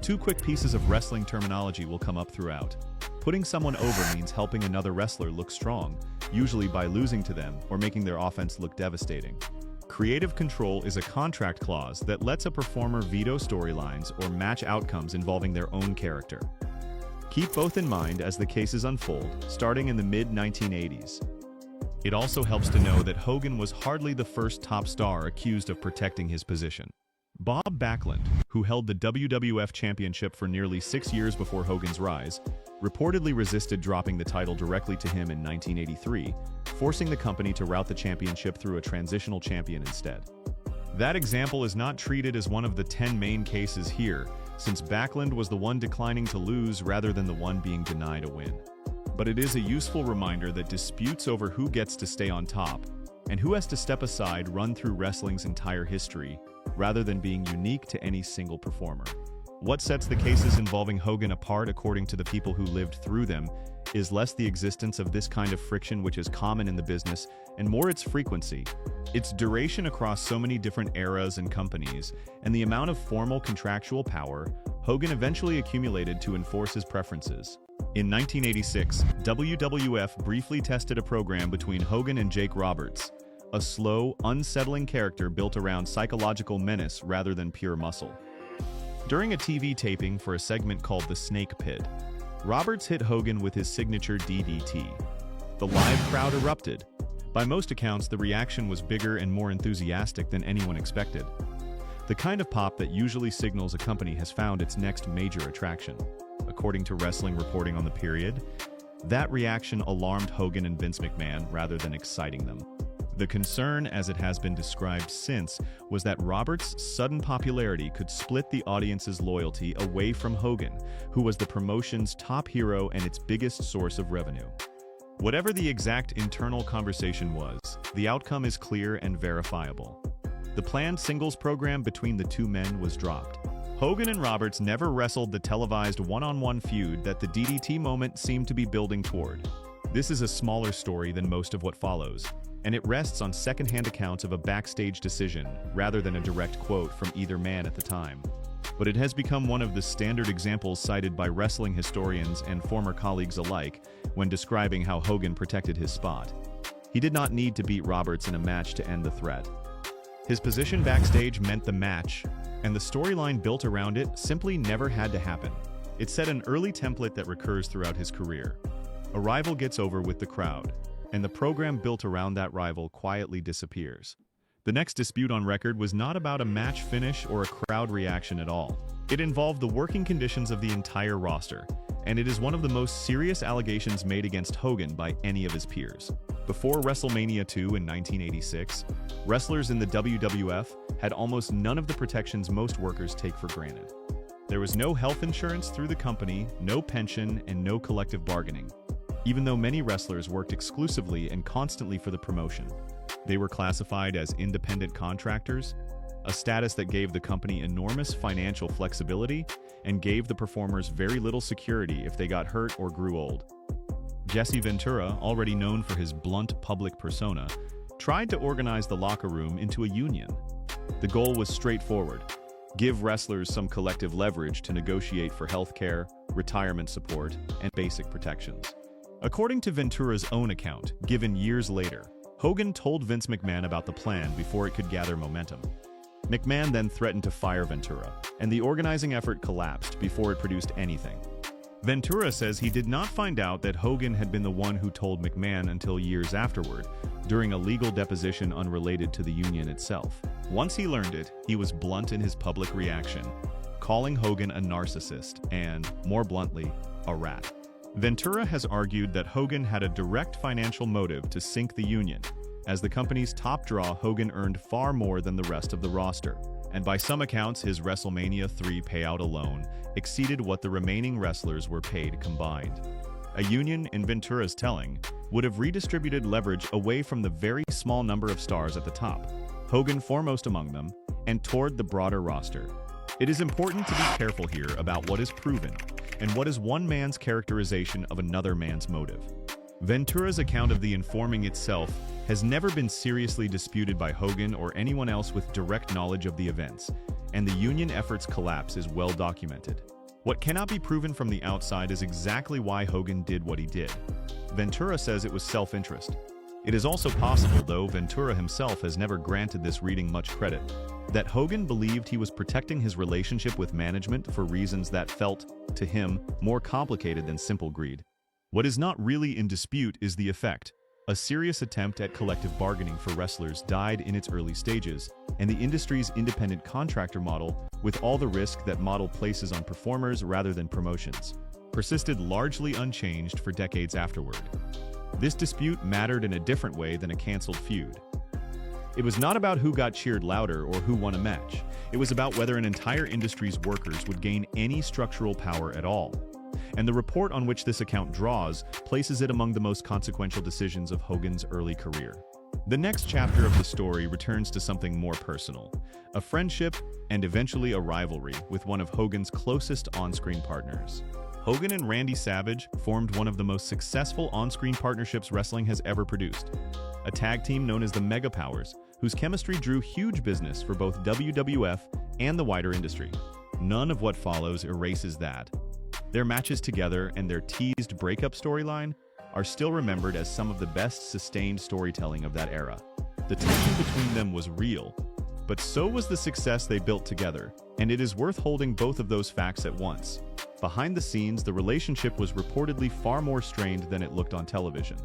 Two quick pieces of wrestling terminology will come up throughout. Putting someone over means helping another wrestler look strong, usually by losing to them or making their offense look devastating. Creative control is a contract clause that lets a performer veto storylines or match outcomes involving their own character. Keep both in mind as the cases unfold, starting in the mid-1980s. It also helps to know that Hogan was hardly the first top star accused of protecting his position. Bob Backlund, who held the WWF Championship for nearly 6 years before Hogan's rise, reportedly resisted dropping the title directly to him in 1983, forcing the company to route the championship through a transitional champion instead. That example is not treated as one of the 10 main cases here, since Backlund was the one declining to lose rather than the one being denied a win. But it is a useful reminder that disputes over who gets to stay on top and who has to step aside run through wrestling's entire history, rather than being unique to any single performer. What sets the cases involving Hogan apart according to the people who lived through them is less the existence of this kind of friction, which is common in the business, and more its frequency, its duration across so many different eras and companies, and the amount of formal contractual power Hogan eventually accumulated to enforce his preferences. In 1986, WWF briefly tested a program between Hogan and Jake Roberts, a slow, unsettling character built around psychological menace rather than pure muscle. During a TV taping for a segment called The Snake Pit, Roberts hit Hogan with his signature DDT. The live crowd erupted. By most accounts, the reaction was bigger and more enthusiastic than anyone expected. The kind of pop that usually signals a company has found its next major attraction. According to wrestling reporting on the period, that reaction alarmed Hogan and Vince McMahon rather than exciting them. The concern, as it has been described since, was that Roberts' sudden popularity could split the audience's loyalty away from Hogan, who was the promotion's top hero and its biggest source of revenue. Whatever the exact internal conversation was, the outcome is clear and verifiable. The planned singles program between the two men was dropped. Hogan and Roberts never wrestled the televised one-on-one feud that the DDT moment seemed to be building toward. This is a smaller story than most of what follows, and it rests on second-hand accounts of a backstage decision rather than a direct quote from either man at the time. But it has become one of the standard examples cited by wrestling historians and former colleagues alike when describing how Hogan protected his spot. He did not need to beat Roberts in a match to end the threat. His position backstage meant the match, and the storyline built around it simply never had to happen. It set an early template that recurs throughout his career. A rival gets over with the crowd, and the program built around that rival quietly disappears. The next dispute on record was not about a match finish or a crowd reaction at all. It involved the working conditions of the entire roster, and it is one of the most serious allegations made against Hogan by any of his peers. Before WrestleMania 2 in 1986, wrestlers in the WWF had almost none of the protections most workers take for granted. There was no health insurance through the company, no pension, and no collective bargaining. Even though many wrestlers worked exclusively and constantly for the promotion, they were classified as independent contractors, a status that gave the company enormous financial flexibility and gave the performers very little security if they got hurt or grew old. Jesse Ventura, already known for his blunt public persona, tried to organize the locker room into a union. The goal was straightforward: give wrestlers some collective leverage to negotiate for health care, retirement support, and basic protections. According to Ventura's own account, given years later, Hogan told Vince McMahon about the plan before it could gather momentum. McMahon then threatened to fire Ventura, and the organizing effort collapsed before it produced anything. Ventura says he did not find out that Hogan had been the one who told McMahon until years afterward, during a legal deposition unrelated to the union itself. Once he learned it, he was blunt in his public reaction, calling Hogan a narcissist and, more bluntly, a rat. Ventura has argued that Hogan had a direct financial motive to sink the union. As the company's top draw, Hogan earned far more than the rest of the roster, and by some accounts his WrestleMania 3 payout alone exceeded what the remaining wrestlers were paid combined. A union, in Ventura's telling, would have redistributed leverage away from the very small number of stars at the top, Hogan foremost among them, and toward the broader roster. It is important to be careful here about what is proven and what is one man's characterization of another man's motive. Ventura's account of the informing itself has never been seriously disputed by Hogan or anyone else with direct knowledge of the events, and the union effort's collapse is well documented. What cannot be proven from the outside is exactly why Hogan did what he did. Ventura says it was self-interest. It is also possible, though Ventura himself has never granted this reading much credit, that Hogan believed he was protecting his relationship with management for reasons that felt, to him, more complicated than simple greed. What is not really in dispute is the effect. A serious attempt at collective bargaining for wrestlers died in its early stages, and the industry's independent contractor model, with all the risk that model places on performers rather than promotions, persisted largely unchanged for decades afterward. This dispute mattered in a different way than a canceled feud. It was not about who got cheered louder or who won a match. It was about whether an entire industry's workers would gain any structural power at all. And the report on which this account draws places it among the most consequential decisions of Hogan's early career. The next chapter of the story returns to something more personal, a friendship and eventually a rivalry with one of Hogan's closest on-screen partners. Hogan and Randy Savage formed one of the most successful on-screen partnerships wrestling has ever produced, a tag team known as the Mega Powers, whose chemistry drew huge business for both WWF and the wider industry. None of what follows erases that. Their matches together and their teased breakup storyline are still remembered as some of the best sustained storytelling of that era. The tension between them was real, but so was the success they built together, and it is worth holding both of those facts at once. Behind the scenes, the relationship was reportedly far more strained than it looked on television.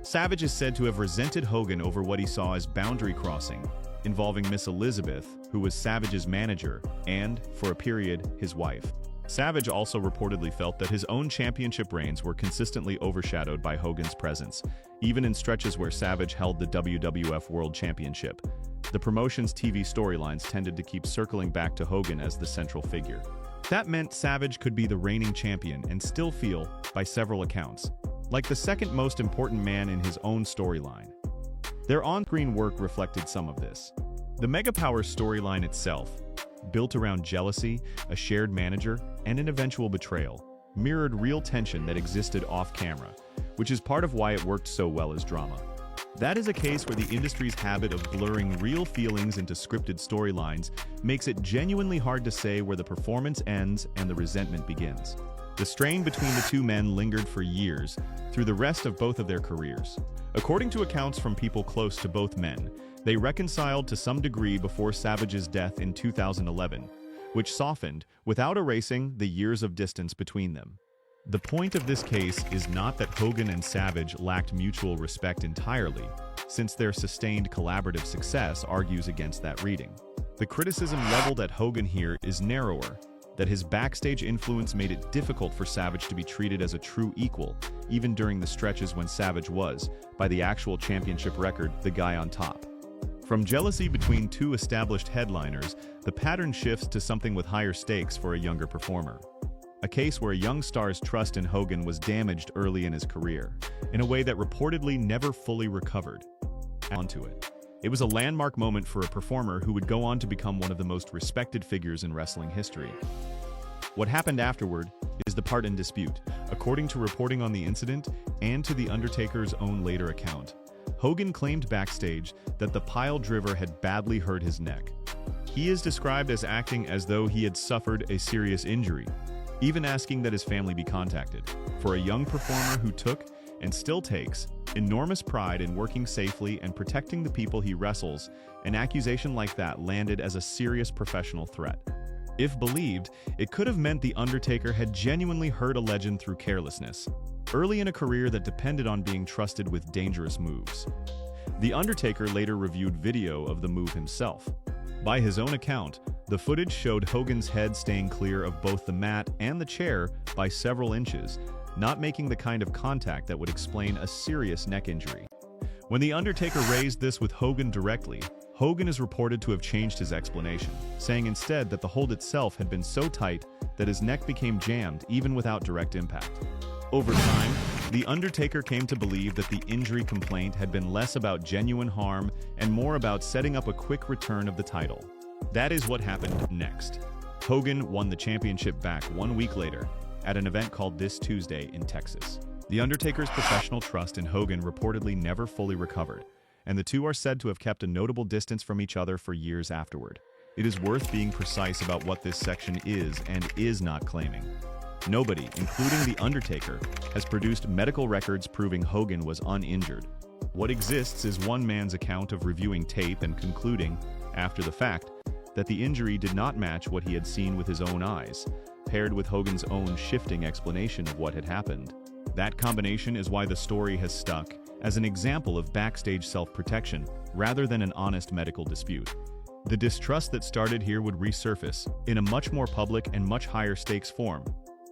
Savage is said to have resented Hogan over what he saw as boundary crossing, involving Miss Elizabeth, who was Savage's manager, and, for a period, his wife. Savage also reportedly felt that his own championship reigns were consistently overshadowed by Hogan's presence, even in stretches where Savage held the WWF World Championship. The promotion's TV storylines tended to keep circling back to Hogan as the central figure. That meant Savage could be the reigning champion and still feel, by several accounts, like the second most important man in his own storyline. Their on-screen work reflected some of this. The Mega Powers storyline itself, built around jealousy, a shared manager, and an eventual betrayal, mirrored real tension that existed off-camera, which is part of why it worked so well as drama. That is a case where the industry's habit of blurring real feelings into scripted storylines makes it genuinely hard to say where the performance ends and the resentment begins. The strain between the two men lingered for years, through the rest of both of their careers. According to accounts from people close to both men, they reconciled to some degree before Savage's death in 2011, which softened, without erasing, the years of distance between them. The point of this case is not that Hogan and Savage lacked mutual respect entirely, since their sustained collaborative success argues against that reading. The criticism leveled at Hogan here is narrower, that his backstage influence made it difficult for Savage to be treated as a true equal, even during the stretches when Savage was, by the actual championship record, the guy on top. From jealousy between two established headliners, the pattern shifts to something with higher stakes for a younger performer. A case where a young star's trust in Hogan was damaged early in his career, in a way that reportedly never fully recovered. Onto it. It was a landmark moment for a performer who would go on to become one of the most respected figures in wrestling history. What happened afterward is the part in dispute. According to reporting on the incident and to The Undertaker's own later account, Hogan claimed backstage that the pile driver had badly hurt his neck. He is described as acting as though he had suffered a serious injury, even asking that his family be contacted. For a young performer who took, and still takes, enormous pride in working safely and protecting the people he wrestles, an accusation like that landed as a serious professional threat. If believed, it could have meant The Undertaker had genuinely hurt a legend through carelessness, early in a career that depended on being trusted with dangerous moves. The Undertaker later reviewed video of the move himself. By his own account, the footage showed Hogan's head staying clear of both the mat and the chair by several inches, not making the kind of contact that would explain a serious neck injury. When The Undertaker raised this with Hogan directly, Hogan is reported to have changed his explanation, saying instead that the hold itself had been so tight that his neck became jammed even without direct impact. Over time, The Undertaker came to believe that the injury complaint had been less about genuine harm and more about setting up a quick return of the title. That is what happened next. Hogan won the championship back 1 week later at an event called This Tuesday in Texas. The Undertaker's professional trust in Hogan reportedly never fully recovered, and the two are said to have kept a notable distance from each other for years afterward. It is worth being precise about what this section is and is not claiming. Nobody, including The Undertaker, has produced medical records proving Hogan was uninjured. What exists is one man's account of reviewing tape and concluding, after the fact, that the injury did not match what he had seen with his own eyes, paired with Hogan's own shifting explanation of what had happened. That combination is why the story has stuck as an example of backstage self-protection rather than an honest medical dispute. The distrust that started here would resurface in a much more public and much higher stakes form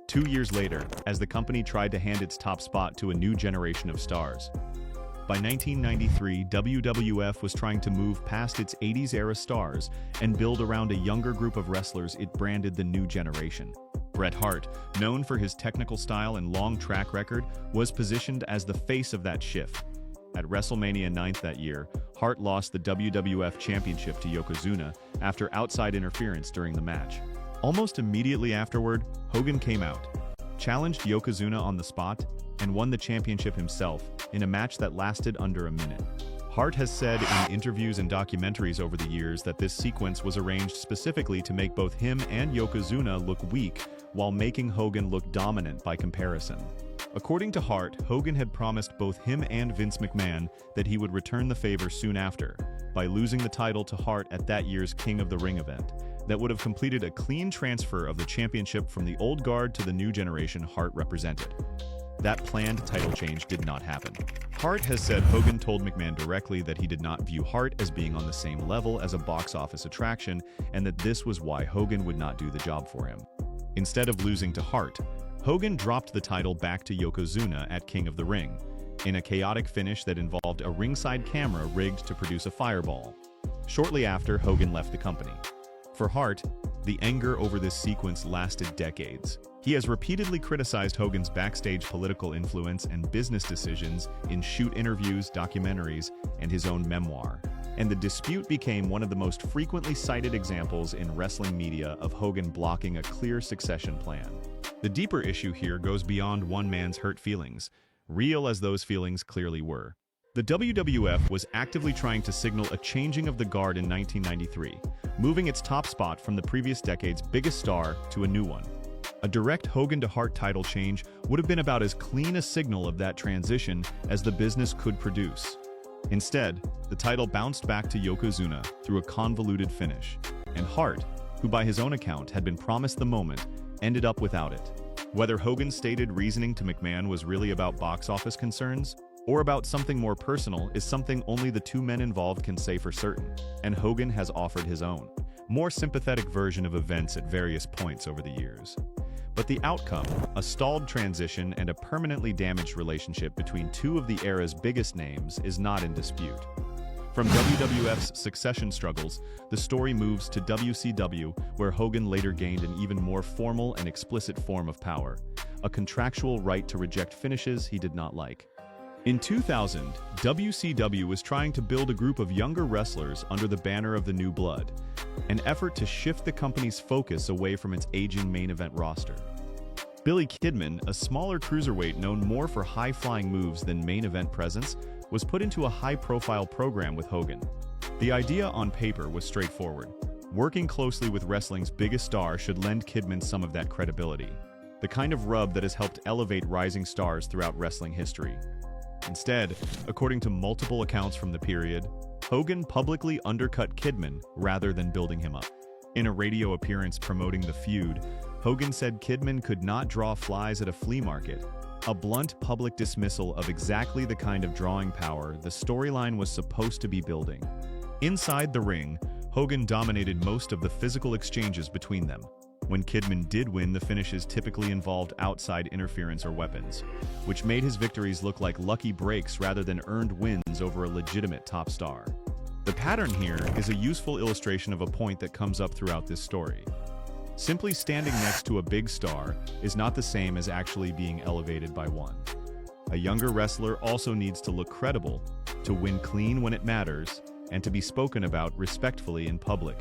2 years later, as the company tried to hand its top spot to a new generation of stars. By 1993, WWF was trying to move past its 80s-era stars and build around a younger group of wrestlers it branded the New Generation. Bret Hart, known for his technical style and long track record, was positioned as the face of that shift. At WrestleMania 9 that year, Hart lost the WWF Championship to Yokozuna after outside interference during the match. Almost immediately afterward, Hogan came out, challenged Yokozuna on the spot, and won the championship himself in a match that lasted under a minute. Hart has said in interviews and documentaries over the years that this sequence was arranged specifically to make both him and Yokozuna look weak while making Hogan look dominant by comparison. According to Hart, Hogan had promised both him and Vince McMahon that he would return the favor soon after, by losing the title to Hart at that year's King of the Ring event, that would have completed a clean transfer of the championship from the old guard to the new generation Hart represented. That planned title change did not happen. Hart has said Hogan told McMahon directly that he did not view Hart as being on the same level as a box office attraction, and that this was why Hogan would not do the job for him. Instead of losing to Hart, Hogan dropped the title back to Yokozuna at King of the Ring, in a chaotic finish that involved a ringside camera rigged to produce a fireball. Shortly after, Hogan left the company. For Hart, the anger over this sequence lasted decades. He has repeatedly criticized Hogan's backstage political influence and business decisions in shoot interviews, documentaries, and his own memoir. And the dispute became one of the most frequently cited examples in wrestling media of Hogan blocking a clear succession plan. The deeper issue here goes beyond one man's hurt feelings, real as those feelings clearly were. The WWF was actively trying to signal a changing of the guard in 1993, moving its top spot from the previous decade's biggest star to a new one. A direct Hogan to Hart title change would have been about as clean a signal of that transition as the business could produce. Instead, the title bounced back to Yokozuna through a convoluted finish, and Hart, who by his own account had been promised the moment, ended up without it. Whether Hogan's stated reasoning to McMahon was really about box office concerns, or about something more personal, is something only the two men involved can say for certain, and Hogan has offered his own, more sympathetic version of events at various points over the years. But the outcome, a stalled transition and a permanently damaged relationship between two of the era's biggest names, is not in dispute. From WWF's succession struggles, the story moves to WCW, where Hogan later gained an even more formal and explicit form of power, a contractual right to reject finishes he did not like. In 2000, WCW was trying to build a group of younger wrestlers under the banner of the New Blood, an effort to shift the company's focus away from its aging main event roster. Billy Kidman, a smaller cruiserweight known more for high-flying moves than main event presence, was put into a high-profile program with Hogan. The idea on paper was straightforward. Working closely with wrestling's biggest star should lend Kidman some of that credibility, the kind of rub that has helped elevate rising stars throughout wrestling history. Instead, according to multiple accounts from the period, Hogan publicly undercut Kidman rather than building him up. In a radio appearance promoting the feud, Hogan said Kidman could not draw flies at a flea market, a blunt public dismissal of exactly the kind of drawing power the storyline was supposed to be building. Inside the ring, Hogan dominated most of the physical exchanges between them. When Kidman did win, the finishes typically involved outside interference or weapons, which made his victories look like lucky breaks rather than earned wins over a legitimate top star. The pattern here is a useful illustration of a point that comes up throughout this story. Simply standing next to a big star is not the same as actually being elevated by one. A younger wrestler also needs to look credible, to win clean when it matters, and to be spoken about respectfully in public.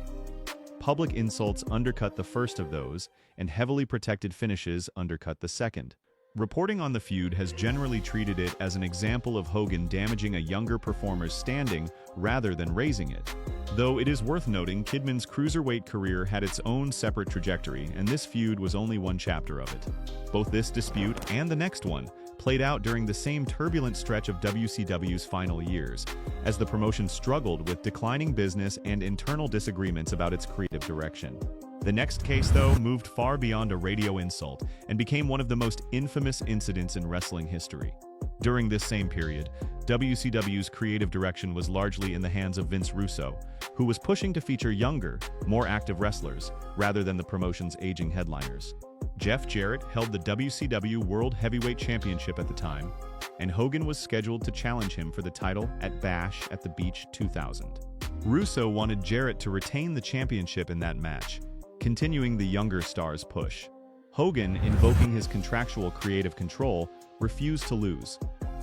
Public insults undercut the first of those, and heavily protected finishes undercut the second. Reporting on the feud has generally treated it as an example of Hogan damaging a younger performer's standing rather than raising it. Though it is worth noting Kidman's cruiserweight career had its own separate trajectory, and this feud was only one chapter of it. Both this dispute and the next one played out during the same turbulent stretch of WCW's final years, as the promotion struggled with declining business and internal disagreements about its creative direction. The next case, though, moved far beyond a radio insult and became one of the most infamous incidents in wrestling history. During this same period, WCW's creative direction was largely in the hands of Vince Russo, who was pushing to feature younger, more active wrestlers, rather than the promotion's aging headliners. Jeff Jarrett held the WCW World Heavyweight Championship at the time, and Hogan was scheduled to challenge him for the title at Bash at the Beach 2000. Russo wanted Jarrett to retain the championship in that match, continuing the younger star's push. Hogan, invoking his contractual creative control, refused to lose.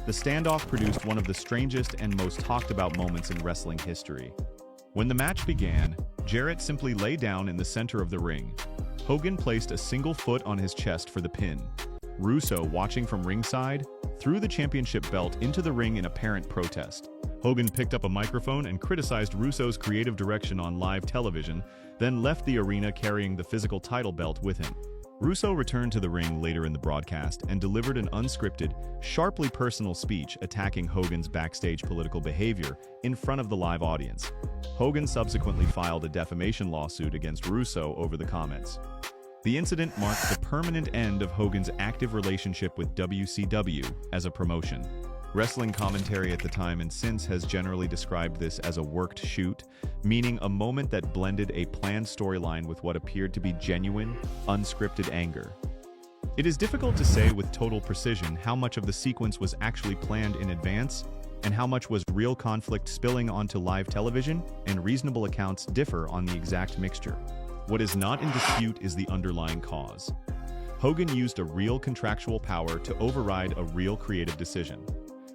The standoff produced one of the strangest and most talked about moments in wrestling history. When the match began, Jarrett simply lay down in the center of the ring. Hogan placed a single foot on his chest for the pin. Russo, watching from ringside, threw the championship belt into the ring in apparent protest. Hogan picked up a microphone and criticized Russo's creative direction on live television, then left the arena carrying the physical title belt with him. Russo returned to the ring later in the broadcast and delivered an unscripted, sharply personal speech attacking Hogan's backstage political behavior in front of the live audience. Hogan subsequently filed a defamation lawsuit against Russo over the comments. The incident marked the permanent end of Hogan's active relationship with WCW as a promotion. Wrestling commentary at the time and since has generally described this as a worked shoot, meaning a moment that blended a planned storyline with what appeared to be genuine, unscripted anger. It is difficult to say with total precision how much of the sequence was actually planned in advance and how much was real conflict spilling onto live television, and reasonable accounts differ on the exact mixture. What is not in dispute is the underlying cause. Hogan used a real contractual power to override a real creative decision,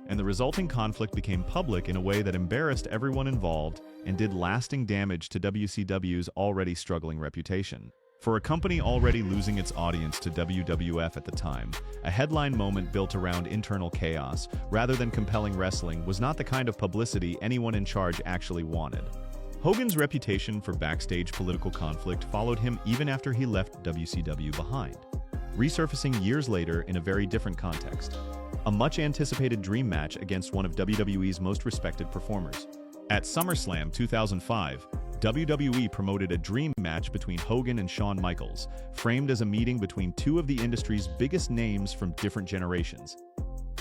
and the resulting conflict became public in a way that embarrassed everyone involved and did lasting damage to WCW's already struggling reputation. For a company already losing its audience to WWF at the time, a headline moment built around internal chaos rather than compelling wrestling was not the kind of publicity anyone in charge actually wanted. Hogan's reputation for backstage political conflict followed him even after he left WCW behind, resurfacing years later in a very different context. A much-anticipated dream match against one of WWE's most respected performers. At SummerSlam 2005, WWE promoted a dream match between Hogan and Shawn Michaels, framed as a meeting between two of the industry's biggest names from different generations.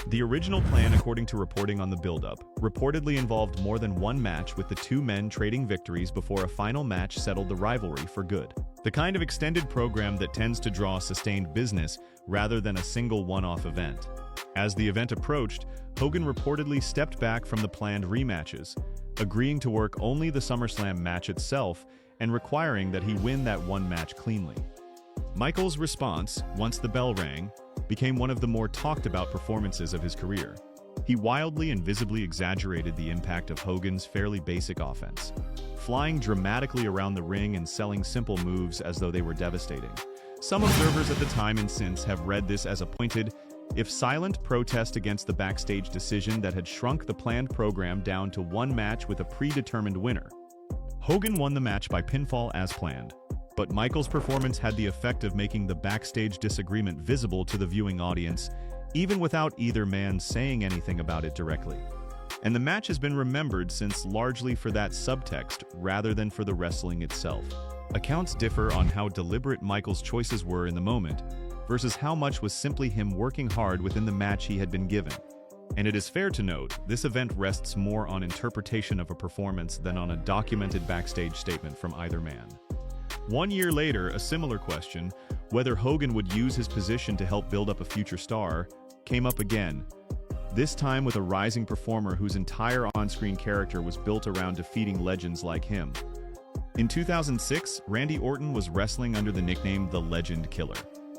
The original plan, according to reporting on the build-up, reportedly involved more than one match, with the two men trading victories before a final match settled the rivalry for good. The kind of extended program that tends to draw sustained business rather than a single one-off event. As the event approached, Hogan reportedly stepped back from the planned rematches, agreeing to work only the SummerSlam match itself and requiring that he win that one match cleanly. Michaels' response, once the bell rang, became one of the more talked-about performances of his career. He wildly and visibly exaggerated the impact of Hogan's fairly basic offense, flying dramatically around the ring and selling simple moves as though they were devastating. Some observers at the time and since have read this as a pointed, if silent, protest against the backstage decision that had shrunk the planned program down to one match with a predetermined winner. Hogan won the match by pinfall as planned, but Michaels' performance had the effect of making the backstage disagreement visible to the viewing audience, even without either man saying anything about it directly. And the match has been remembered since largely for that subtext rather than for the wrestling itself. Accounts differ on how deliberate Michaels' choices were in the moment, versus how much was simply him working hard within the match he had been given. And it is fair to note, this event rests more on interpretation of a performance than on a documented backstage statement from either man. 1 year later, a similar question, whether Hogan would use his position to help build up a future star, came up again, this time with a rising performer whose entire on-screen character was built around defeating legends like him. In 2006, Randy Orton was wrestling under the nickname The Legend Killer,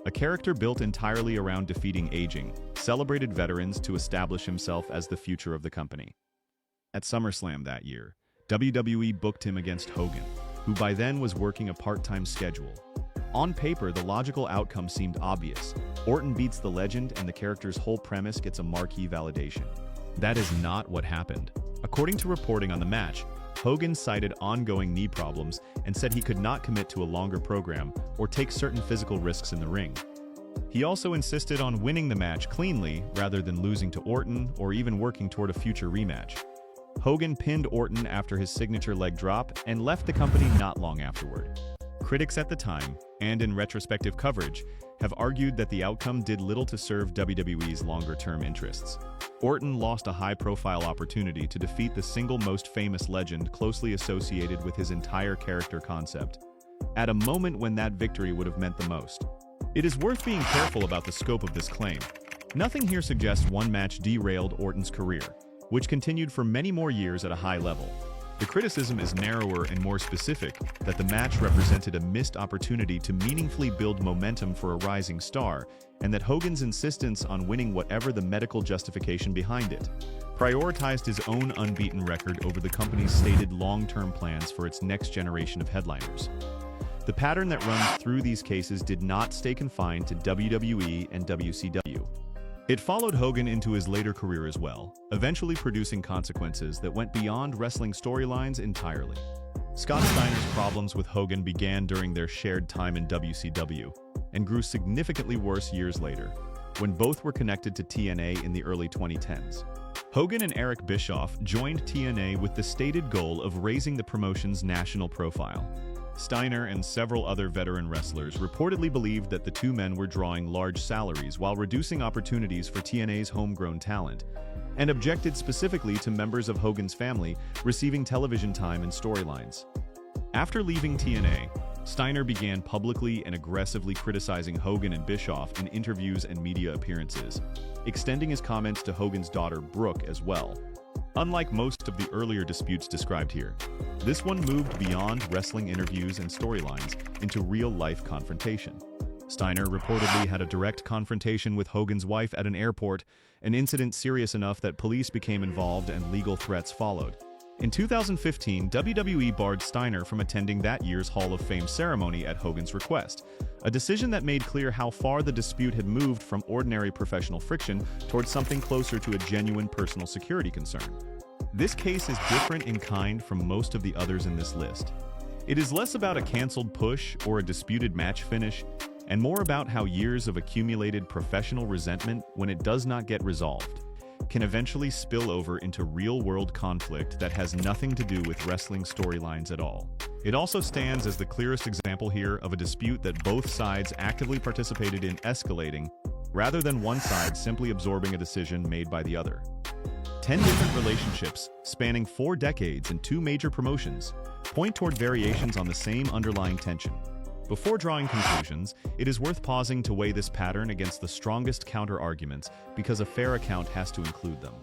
a character built entirely around defeating aging, celebrated veterans to establish himself as the future of the company. At SummerSlam that year, WWE booked him against Hogan, who by then was working a part-time schedule. On paper, the logical outcome seemed obvious. Orton beats the legend and the character's whole premise gets a marquee validation. That is not what happened. According to reporting on the match, Hogan cited ongoing knee problems and said he could not commit to a longer program or take certain physical risks in the ring. He also insisted on winning the match cleanly rather than losing to Orton or even working toward a future rematch. Hogan pinned Orton after his signature leg drop and left the company not long afterward. Critics at the time, and in retrospective coverage, have argued that the outcome did little to serve WWE's longer-term interests. Orton lost a high-profile opportunity to defeat the single most famous legend closely associated with his entire character concept, at a moment when that victory would have meant the most. It is worth being careful about the scope of this claim. Nothing here suggests one match derailed Orton's career, which continued for many more years at a high level. The criticism is narrower and more specific, that the match represented a missed opportunity to meaningfully build momentum for a rising star, and that Hogan's insistence on winning whatever the medical justification behind it prioritized his own unbeaten record over the company's stated long-term plans for its next generation of headliners. The pattern that runs through these cases did not stay confined to WWE and WCW. It followed Hogan into his later career as well, eventually producing consequences that went beyond wrestling storylines entirely. Scott Steiner's problems with Hogan began during their shared time in WCW and grew significantly worse years later, when both were connected to TNA in the early 2010s. Hogan and Eric Bischoff joined TNA with the stated goal of raising the promotion's national profile. Steiner and several other veteran wrestlers reportedly believed that the two men were drawing large salaries while reducing opportunities for TNA's homegrown talent, and objected specifically to members of Hogan's family receiving television time and storylines. After leaving TNA, Steiner began publicly and aggressively criticizing Hogan and Bischoff in interviews and media appearances, extending his comments to Hogan's daughter Brooke as well. Unlike most of the earlier disputes described here, this one moved beyond wrestling interviews and storylines into real-life confrontation. Steiner reportedly had a direct confrontation with Hogan's wife at an airport, an incident serious enough that police became involved and legal threats followed. In 2015, WWE barred Steiner from attending that year's Hall of Fame ceremony at Hogan's request, a decision that made clear how far the dispute had moved from ordinary professional friction towards something closer to a genuine personal security concern. This case is different in kind from most of the others in this list. It is less about a canceled push or a disputed match finish, and more about how years of accumulated professional resentment, when it does not get resolved, can eventually spill over into real-world conflict that has nothing to do with wrestling storylines at all. It also stands as the clearest example here of a dispute that both sides actively participated in escalating, rather than one side simply absorbing a decision made by the other. 10 different relationships, spanning 4 decades and 2 major promotions, point toward variations on the same underlying tension. Before drawing conclusions, it is worth pausing to weigh this pattern against the strongest counter-arguments, because a fair account has to include them.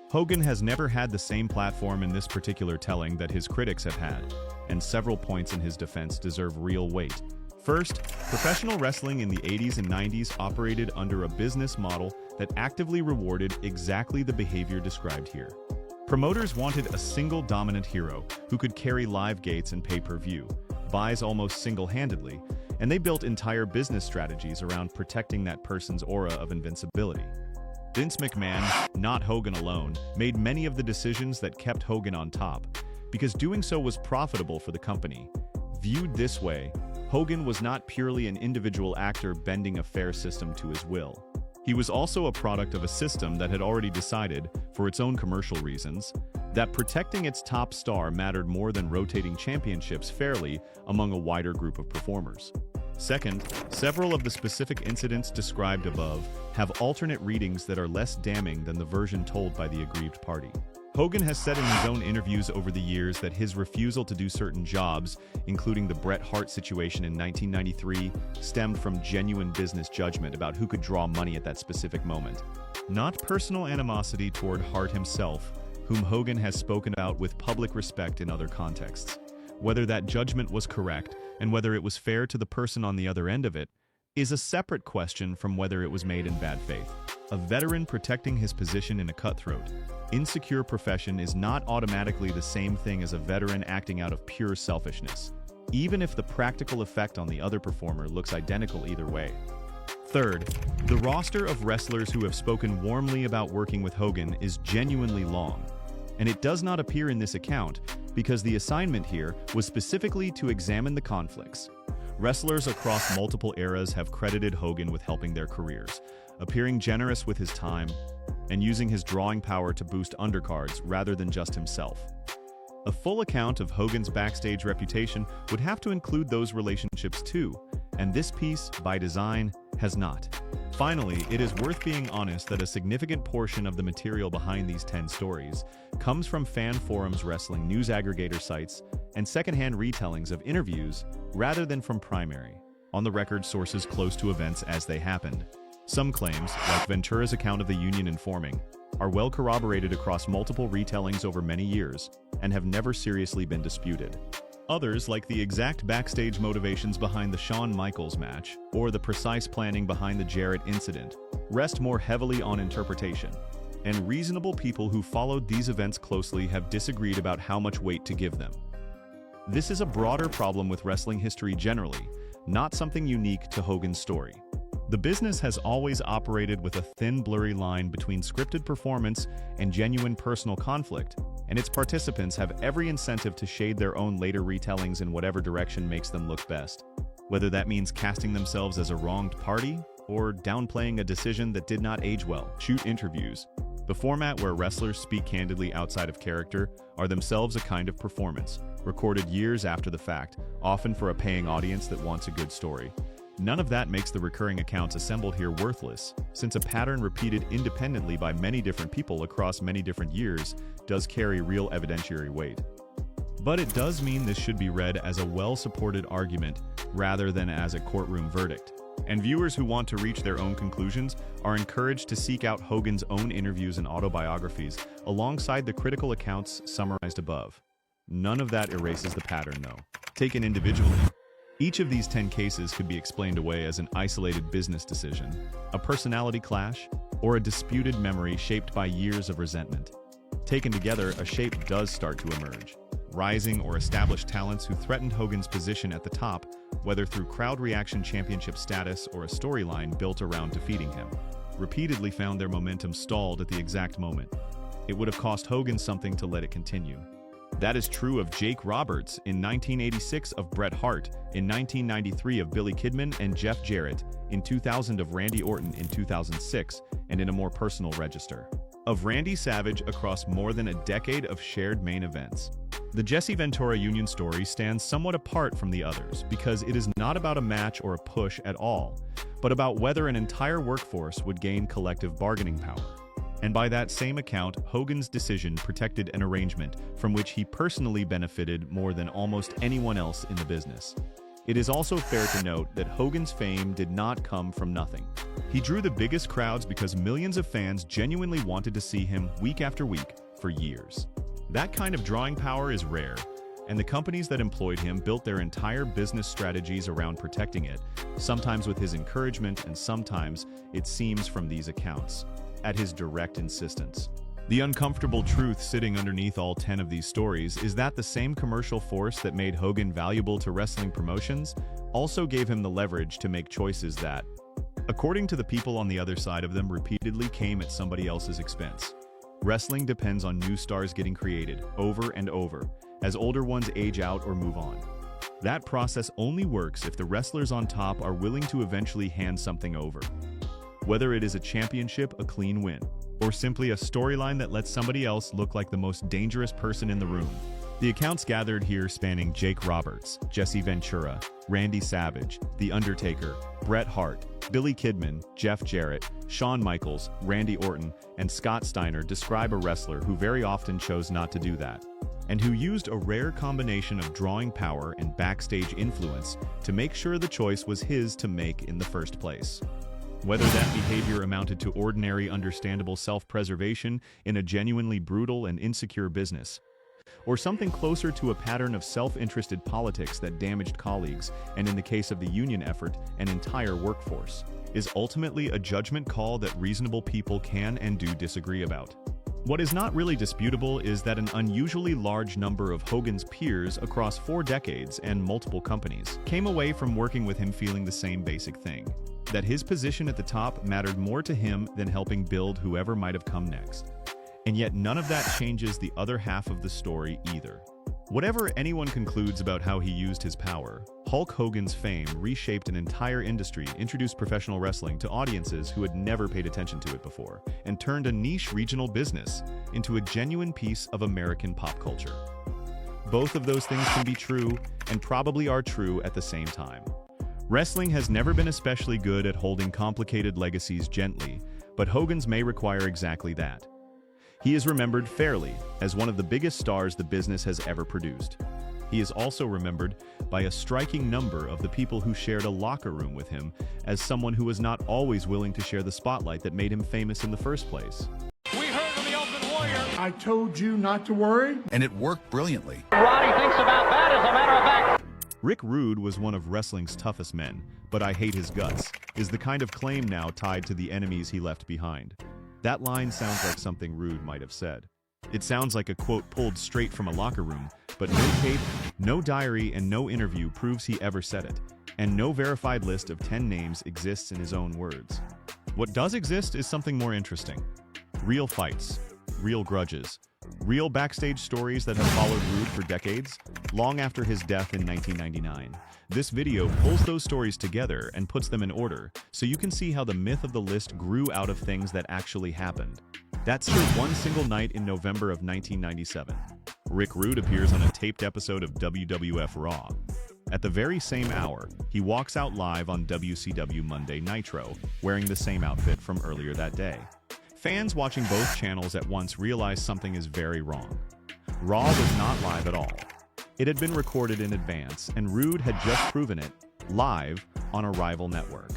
Hogan has never had the same platform in this particular telling that his critics have had, and several points in his defense deserve real weight. First, professional wrestling in the 80s and 90s operated under a business model that actively rewarded exactly the behavior described here. Promoters wanted a single dominant hero who could carry live gates and pay-per-view, buys almost single-handedly, and they built entire business strategies around protecting that person's aura of invincibility. Vince McMahon, not Hogan alone, made many of the decisions that kept Hogan on top, because doing so was profitable for the company. Viewed this way, Hogan was not purely an individual actor bending a fair system to his will. He was also a product of a system that had already decided, for its own commercial reasons, that protecting its top star mattered more than rotating championships fairly among a wider group of performers. Second, several of the specific incidents described above have alternate readings that are less damning than the version told by the aggrieved party. Hogan has said in his own interviews over the years that his refusal to do certain jobs, including the Bret Hart situation in 1993, stemmed from genuine business judgment about who could draw money at that specific moment, not personal animosity toward Hart himself, whom Hogan has spoken about with public respect in other contexts. Whether that judgment was correct and whether it was fair to the person on the other end of it is a separate question from whether it was made in bad faith. A veteran protecting his position in a cutthroat, insecure profession is not automatically the same thing as a veteran acting out of pure selfishness, even if the practical effect on the other performer looks identical either way. Third, the roster of wrestlers who have spoken warmly about working with Hogan is genuinely long, and it does not appear in this account because the assignment here was specifically to examine the conflicts. Wrestlers across multiple eras have credited Hogan with helping their careers, appearing generous with his time, and using his drawing power to boost undercards rather than just himself. A full account of Hogan's backstage reputation would have to include those relationships too, and this piece, by design, has not. Finally, it is worth being honest that a significant portion of the material behind these 10 stories comes from fan forums, wrestling news aggregator sites, and secondhand retellings of interviews rather than from primary, on-the-record sources close to events as they happened. Some claims, like Ventura's account of the Union informing, are well corroborated across multiple retellings over many years and have never seriously been disputed. Others, like the exact backstage motivations behind the Shawn Michaels match or the precise planning behind the Jarrett incident, rest more heavily on interpretation. And reasonable people who followed these events closely have disagreed about how much weight to give them. This is a broader problem with wrestling history generally, not something unique to Hogan's story. The business has always operated with a thin, blurry line between scripted performance and genuine personal conflict, and its participants have every incentive to shade their own later retellings in whatever direction makes them look best. Whether that means casting themselves as a wronged party or downplaying a decision that did not age well. Shoot interviews, the format where wrestlers speak candidly outside of character, are themselves a kind of performance, recorded years after the fact, often for a paying audience that wants a good story. None of that makes the recurring accounts assembled here worthless, since a pattern repeated independently by many different people across many different years does carry real evidentiary weight. But it does mean this should be read as a well-supported argument rather than as a courtroom verdict. And viewers who want to reach their own conclusions are encouraged to seek out Hogan's own interviews and autobiographies alongside the critical accounts summarized above. None of that erases the pattern, though. Taken individually, each of these 10 cases could be explained away as an isolated business decision, a personality clash, or a disputed memory shaped by years of resentment. Taken together, a shape does start to emerge. Rising or established talents who threatened Hogan's position at the top, whether through crowd reaction championship status or a storyline built around defeating him, repeatedly found their momentum stalled at the exact moment. It would have cost Hogan something to let it continue. That is true of Jake Roberts in 1986, of Bret Hart in 1993, of Billy Kidman and Jeff Jarrett in 2000, of Randy Orton in 2006, and in a more personal register, of Randy Savage across more than a decade of shared main events. The Jesse Ventura Union story stands somewhat apart from the others because it is not about a match or a push at all, but about whether an entire workforce would gain collective bargaining power. And by that same account, Hogan's decision protected an arrangement from which he personally benefited more than almost anyone else in the business. It is also fair to note that Hogan's fame did not come from nothing. He drew the biggest crowds because millions of fans genuinely wanted to see him week after week for years. That kind of drawing power is rare, and the companies that employed him built their entire business strategies around protecting it, sometimes with his encouragement and sometimes, it seems from these accounts, at his direct insistence. The uncomfortable truth sitting underneath all 10 of these stories is that the same commercial force that made Hogan valuable to wrestling promotions also gave him the leverage to make choices that, according to the people on the other side of them, repeatedly came at somebody else's expense. Wrestling depends on new stars getting created over and over, as older ones age out or move on. That process only works if the wrestlers on top are willing to eventually hand something over. Whether it is a championship, a clean win, or simply a storyline that lets somebody else look like the most dangerous person in the room. The accounts gathered here spanning Jake Roberts, Jesse Ventura, Randy Savage, The Undertaker, Bret Hart, Billy Kidman, Jeff Jarrett, Shawn Michaels, Randy Orton, and Scott Steiner describe a wrestler who very often chose not to do that, and who used a rare combination of drawing power and backstage influence to make sure the choice was his to make in the first place. Whether that behavior amounted to ordinary, understandable self-preservation in a genuinely brutal and insecure business, or something closer to a pattern of self-interested politics that damaged colleagues, and in the case of the union effort, an entire workforce, is ultimately a judgment call that reasonable people can and do disagree about. What is not really disputable is that an unusually large number of Hogan's peers across 4 decades and multiple companies came away from working with him feeling the same basic thing: that his position at the top mattered more to him than helping build whoever might have come next. And yet none of that changes the other half of the story either. Whatever anyone concludes about how he used his power, Hulk Hogan's fame reshaped an entire industry, introduced professional wrestling to audiences who had never paid attention to it before, and turned a niche regional business into a genuine piece of American pop culture. Both of those things can be true, and probably are true at the same time. Wrestling has never been especially good at holding complicated legacies gently, but Hogan's may require exactly that. He is remembered fairly as one of the biggest stars the business has ever produced. He is also remembered by a striking number of the people who shared a locker room with him as someone who was not always willing to share the spotlight that made him famous in the first place. We heard from the Ultimate Warrior. I told you not to worry. And it worked brilliantly. Roddy thinks about that, as a matter of fact. Rick Rude was one of wrestling's toughest men, but I hate his guts, is the kind of claim now tied to the enemies he left behind. That line sounds like something Rude might have said. It sounds like a quote pulled straight from a locker room, but no tape, no diary, and no interview proves he ever said it, and no verified list of 10 names exists in his own words. What does exist is something more interesting. Real fights, real grudges, real backstage stories that have followed Rude for decades, long after his death in 1999. This video pulls those stories together and puts them in order, so you can see how the myth of the list grew out of things that actually happened. That's just one single night in November of 1997. Rick Rude appears on a taped episode of WWF Raw. At the very same hour, he walks out live on WCW Monday Nitro, wearing the same outfit from earlier that day. Fans watching both channels at once realize something is very wrong. Raw was not live at all. It had been recorded in advance, and Rude had just proven it, live, on a rival network.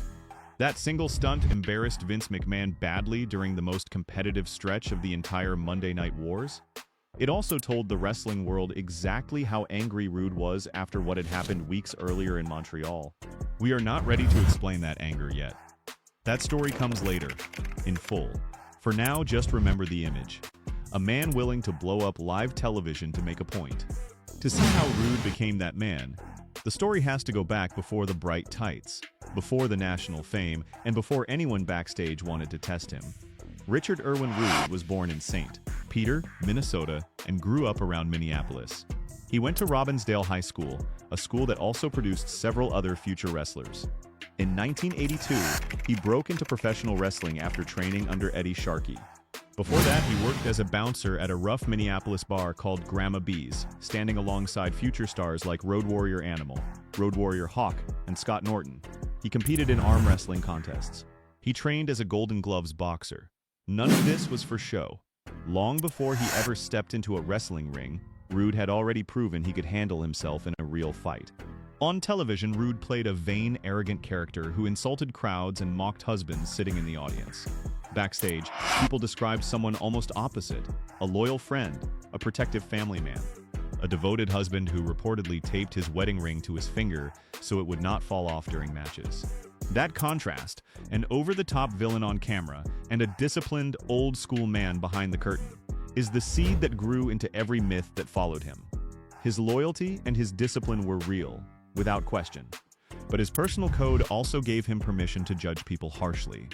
That single stunt embarrassed Vince McMahon badly during the most competitive stretch of the entire Monday Night Wars. It also told the wrestling world exactly how angry Rude was after what had happened weeks earlier in Montreal. We are not ready to explain that anger yet. That story comes later, in full. For now, just remember the image. A man willing to blow up live television to make a point. To see how Rude became that man, the story has to go back before the bright tights, before the national fame, and before anyone backstage wanted to test him. Richard Irwin Rude was born in St. Peter, Minnesota, and grew up around Minneapolis. He went to Robbinsdale High School, a school that also produced several other future wrestlers. In 1982, he broke into professional wrestling after training under Eddie Sharkey. Before that, he worked as a bouncer at a rough Minneapolis bar called Grandma B's, standing alongside future stars like Road Warrior Animal, Road Warrior Hawk, and Scott Norton. He competed in arm wrestling contests. He trained as a Golden Gloves boxer. None of this was for show. Long before he ever stepped into a wrestling ring, Rude had already proven he could handle himself in a real fight. On television, Rude played a vain, arrogant character who insulted crowds and mocked husbands sitting in the audience. Backstage, people described someone almost opposite: a loyal friend, a protective family man, a devoted husband who reportedly taped his wedding ring to his finger so it would not fall off during matches. That contrast, an over-the-top villain on camera and a disciplined, old-school man behind the curtain, is the seed that grew into every myth that followed him. His loyalty and his discipline were real, without question, but his personal code also gave him permission to judge people harshly.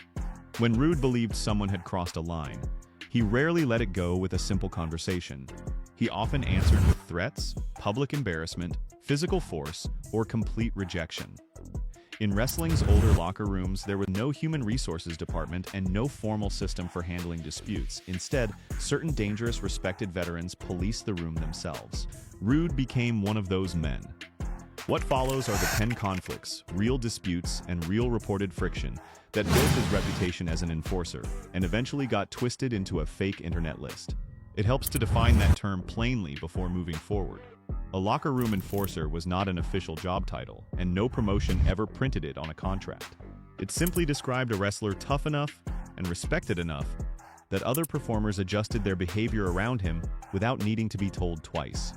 When Rude believed someone had crossed a line, he rarely let it go with a simple conversation. He often answered with threats, public embarrassment, physical force, or complete rejection. In wrestling's older locker rooms, there was no human resources department and no formal system for handling disputes. Instead, certain dangerous, respected veterans policed the room themselves. Rude became one of those men. What follows are the 10 conflicts, real disputes, and real reported friction that built his reputation as an enforcer and eventually got twisted into a fake internet list. It helps to define that term plainly before moving forward. A locker room enforcer was not an official job title, and no promotion ever printed it on a contract. It simply described a wrestler tough enough and respected enough that other performers adjusted their behavior around him without needing to be told twice.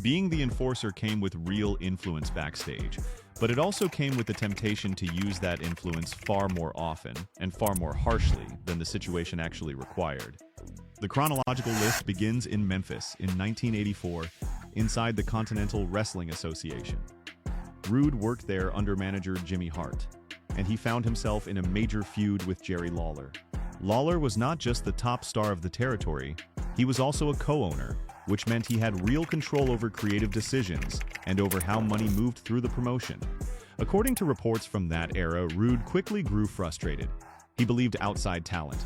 Being the enforcer came with real influence backstage, but it also came with the temptation to use that influence far more often and far more harshly than the situation actually required. The chronological list begins in Memphis in 1984, inside the Continental Wrestling Association. Rude worked there under manager Jimmy Hart, and he found himself in a major feud with Jerry Lawler. Lawler was not just the top star of the territory, he was also a co-owner, which meant he had real control over creative decisions and over how money moved through the promotion. According to reports from that era, Rude quickly grew frustrated. He believed outside talent,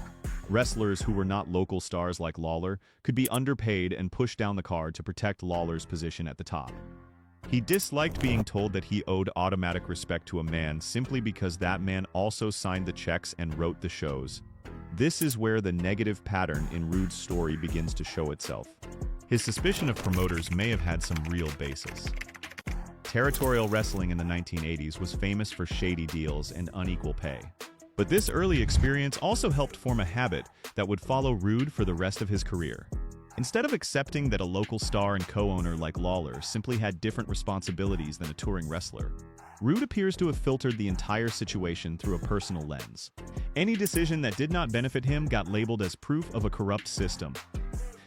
wrestlers who were not local stars like Lawler, could be underpaid and pushed down the card to protect Lawler's position at the top. He disliked being told that he owed automatic respect to a man simply because that man also signed the checks and wrote the shows. This is where the negative pattern in Rude's story begins to show itself. His suspicion of promoters may have had some real basis. Territorial wrestling in the 1980s was famous for shady deals and unequal pay. But this early experience also helped form a habit that would follow Rude for the rest of his career. Instead of accepting that a local star and co-owner like Lawler simply had different responsibilities than a touring wrestler, Rude appears to have filtered the entire situation through a personal lens. Any decision that did not benefit him got labeled as proof of a corrupt system.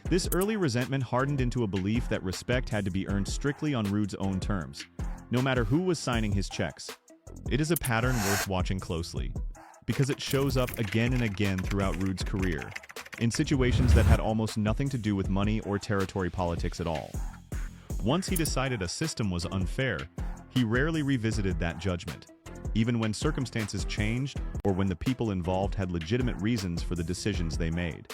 This early resentment hardened into a belief that respect had to be earned strictly on Rude's own terms, no matter who was signing his checks. It is a pattern worth watching closely, because it shows up again and again throughout Rude's career, in situations that had almost nothing to do with money or territory politics at all. Once he decided a system was unfair, he rarely revisited that judgment, even when circumstances changed or when the people involved had legitimate reasons for the decisions they made.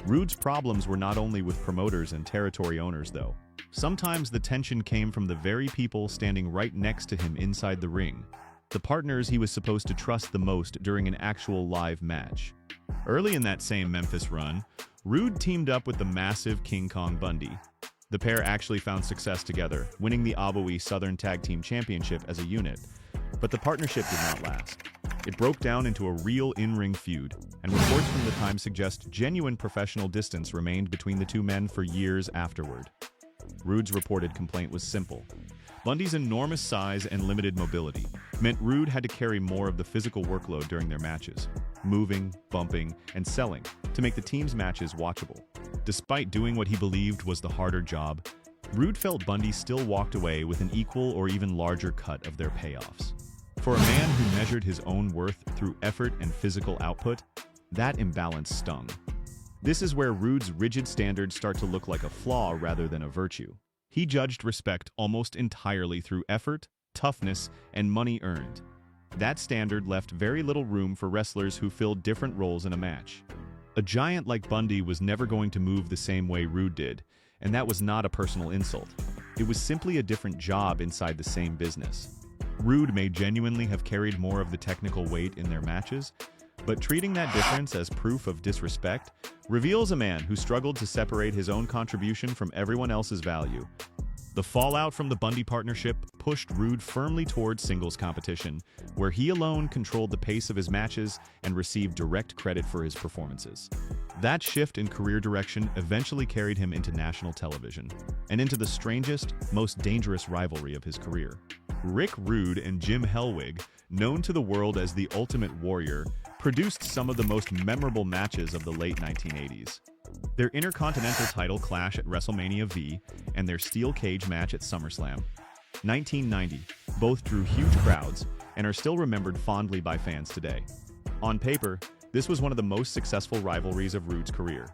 Rude's problems were not only with promoters and territory owners, though. Sometimes the tension came from the very people standing right next to him inside the ring, the partners he was supposed to trust the most during an actual live match. Early in that same Memphis run, Rude teamed up with the massive King Kong Bundy. The pair actually found success together, winning the AWA Southern Tag Team Championship as a unit, but the partnership did not last. It broke down into a real in-ring feud, and reports from the time suggest genuine professional distance remained between the two men for years afterward. Rude's reported complaint was simple. Bundy's enormous size and limited mobility meant Rude had to carry more of the physical workload during their matches, moving, bumping, and selling to make the team's matches watchable. Despite doing what he believed was the harder job, Rude felt Bundy still walked away with an equal or even larger cut of their payoffs. For a man who measured his own worth through effort and physical output, that imbalance stung. This is where Rude's rigid standards start to look like a flaw rather than a virtue. He judged respect almost entirely through effort, toughness, and money earned. That standard left very little room for wrestlers who filled different roles in a match. A giant like Bundy was never going to move the same way Rude did, and that was not a personal insult. It was simply a different job inside the same business. Rude may genuinely have carried more of the technical weight in their matches, but treating that difference as proof of disrespect reveals a man who struggled to separate his own contribution from everyone else's value. The fallout from the Bundy partnership pushed Rude firmly towards singles competition, where he alone controlled the pace of his matches and received direct credit for his performances. That shift in career direction eventually carried him into national television, and into the strangest, most dangerous rivalry of his career. Rick Rude and Jim Hellwig, known to the world as the Ultimate Warrior, produced some of the most memorable matches of the late 1980s. Their Intercontinental title clash at WrestleMania V and their steel cage match at SummerSlam 1990 both drew huge crowds and are still remembered fondly by fans today. On paper, this was one of the most successful rivalries of Rude's career.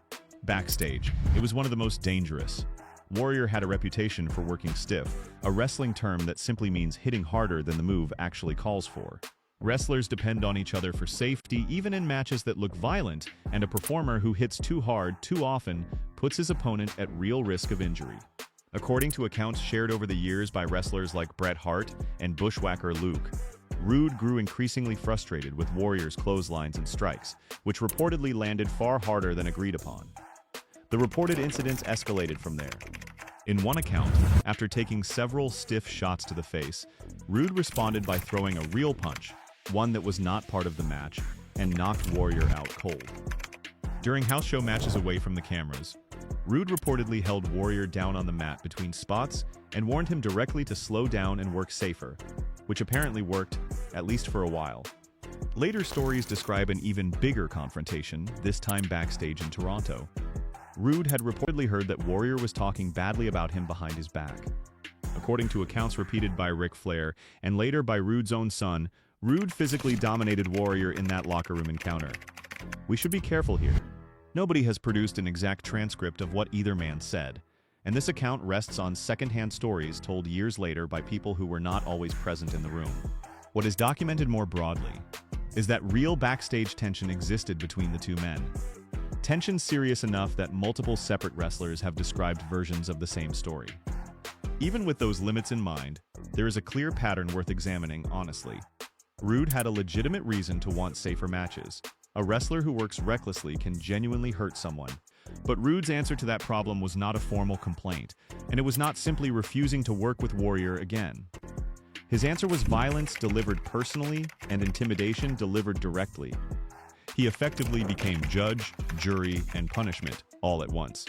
Backstage, it was one of the most dangerous. Warrior had a reputation for working stiff, a wrestling term that simply means hitting harder than the move actually calls for. Wrestlers depend on each other for safety even in matches that look violent, and a performer who hits too hard too often puts his opponent at real risk of injury. According to accounts shared over the years by wrestlers like Bret Hart and Bushwhacker Luke, Rude grew increasingly frustrated with Warrior's clotheslines and strikes, which reportedly landed far harder than agreed upon. The reported incidents escalated from there. In one account, after taking several stiff shots to the face, Rude responded by throwing a real punch, one that was not part of the match, and knocked Warrior out cold. During house show matches away from the cameras, Rude reportedly held Warrior down on the mat between spots and warned him directly to slow down and work safer, which apparently worked, at least for a while. Later stories describe an even bigger confrontation, this time backstage in Toronto. Rude had reportedly heard that Warrior was talking badly about him behind his back. According to accounts repeated by Ric Flair and later by Rude's own son, Rude physically dominated Warrior in that locker room encounter. We should be careful here. Nobody has produced an exact transcript of what either man said, and this account rests on second-hand stories told years later by people who were not always present in the room. What is documented more broadly is that real backstage tension existed between the two men. Tension serious enough that multiple separate wrestlers have described versions of the same story. Even with those limits in mind, there is a clear pattern worth examining honestly. Rude had a legitimate reason to want safer matches. A wrestler who works recklessly can genuinely hurt someone. But Rude's answer to that problem was not a formal complaint, and it was not simply refusing to work with Warrior again. His answer was violence delivered personally and intimidation delivered directly. He effectively became judge, jury, and punishment all at once.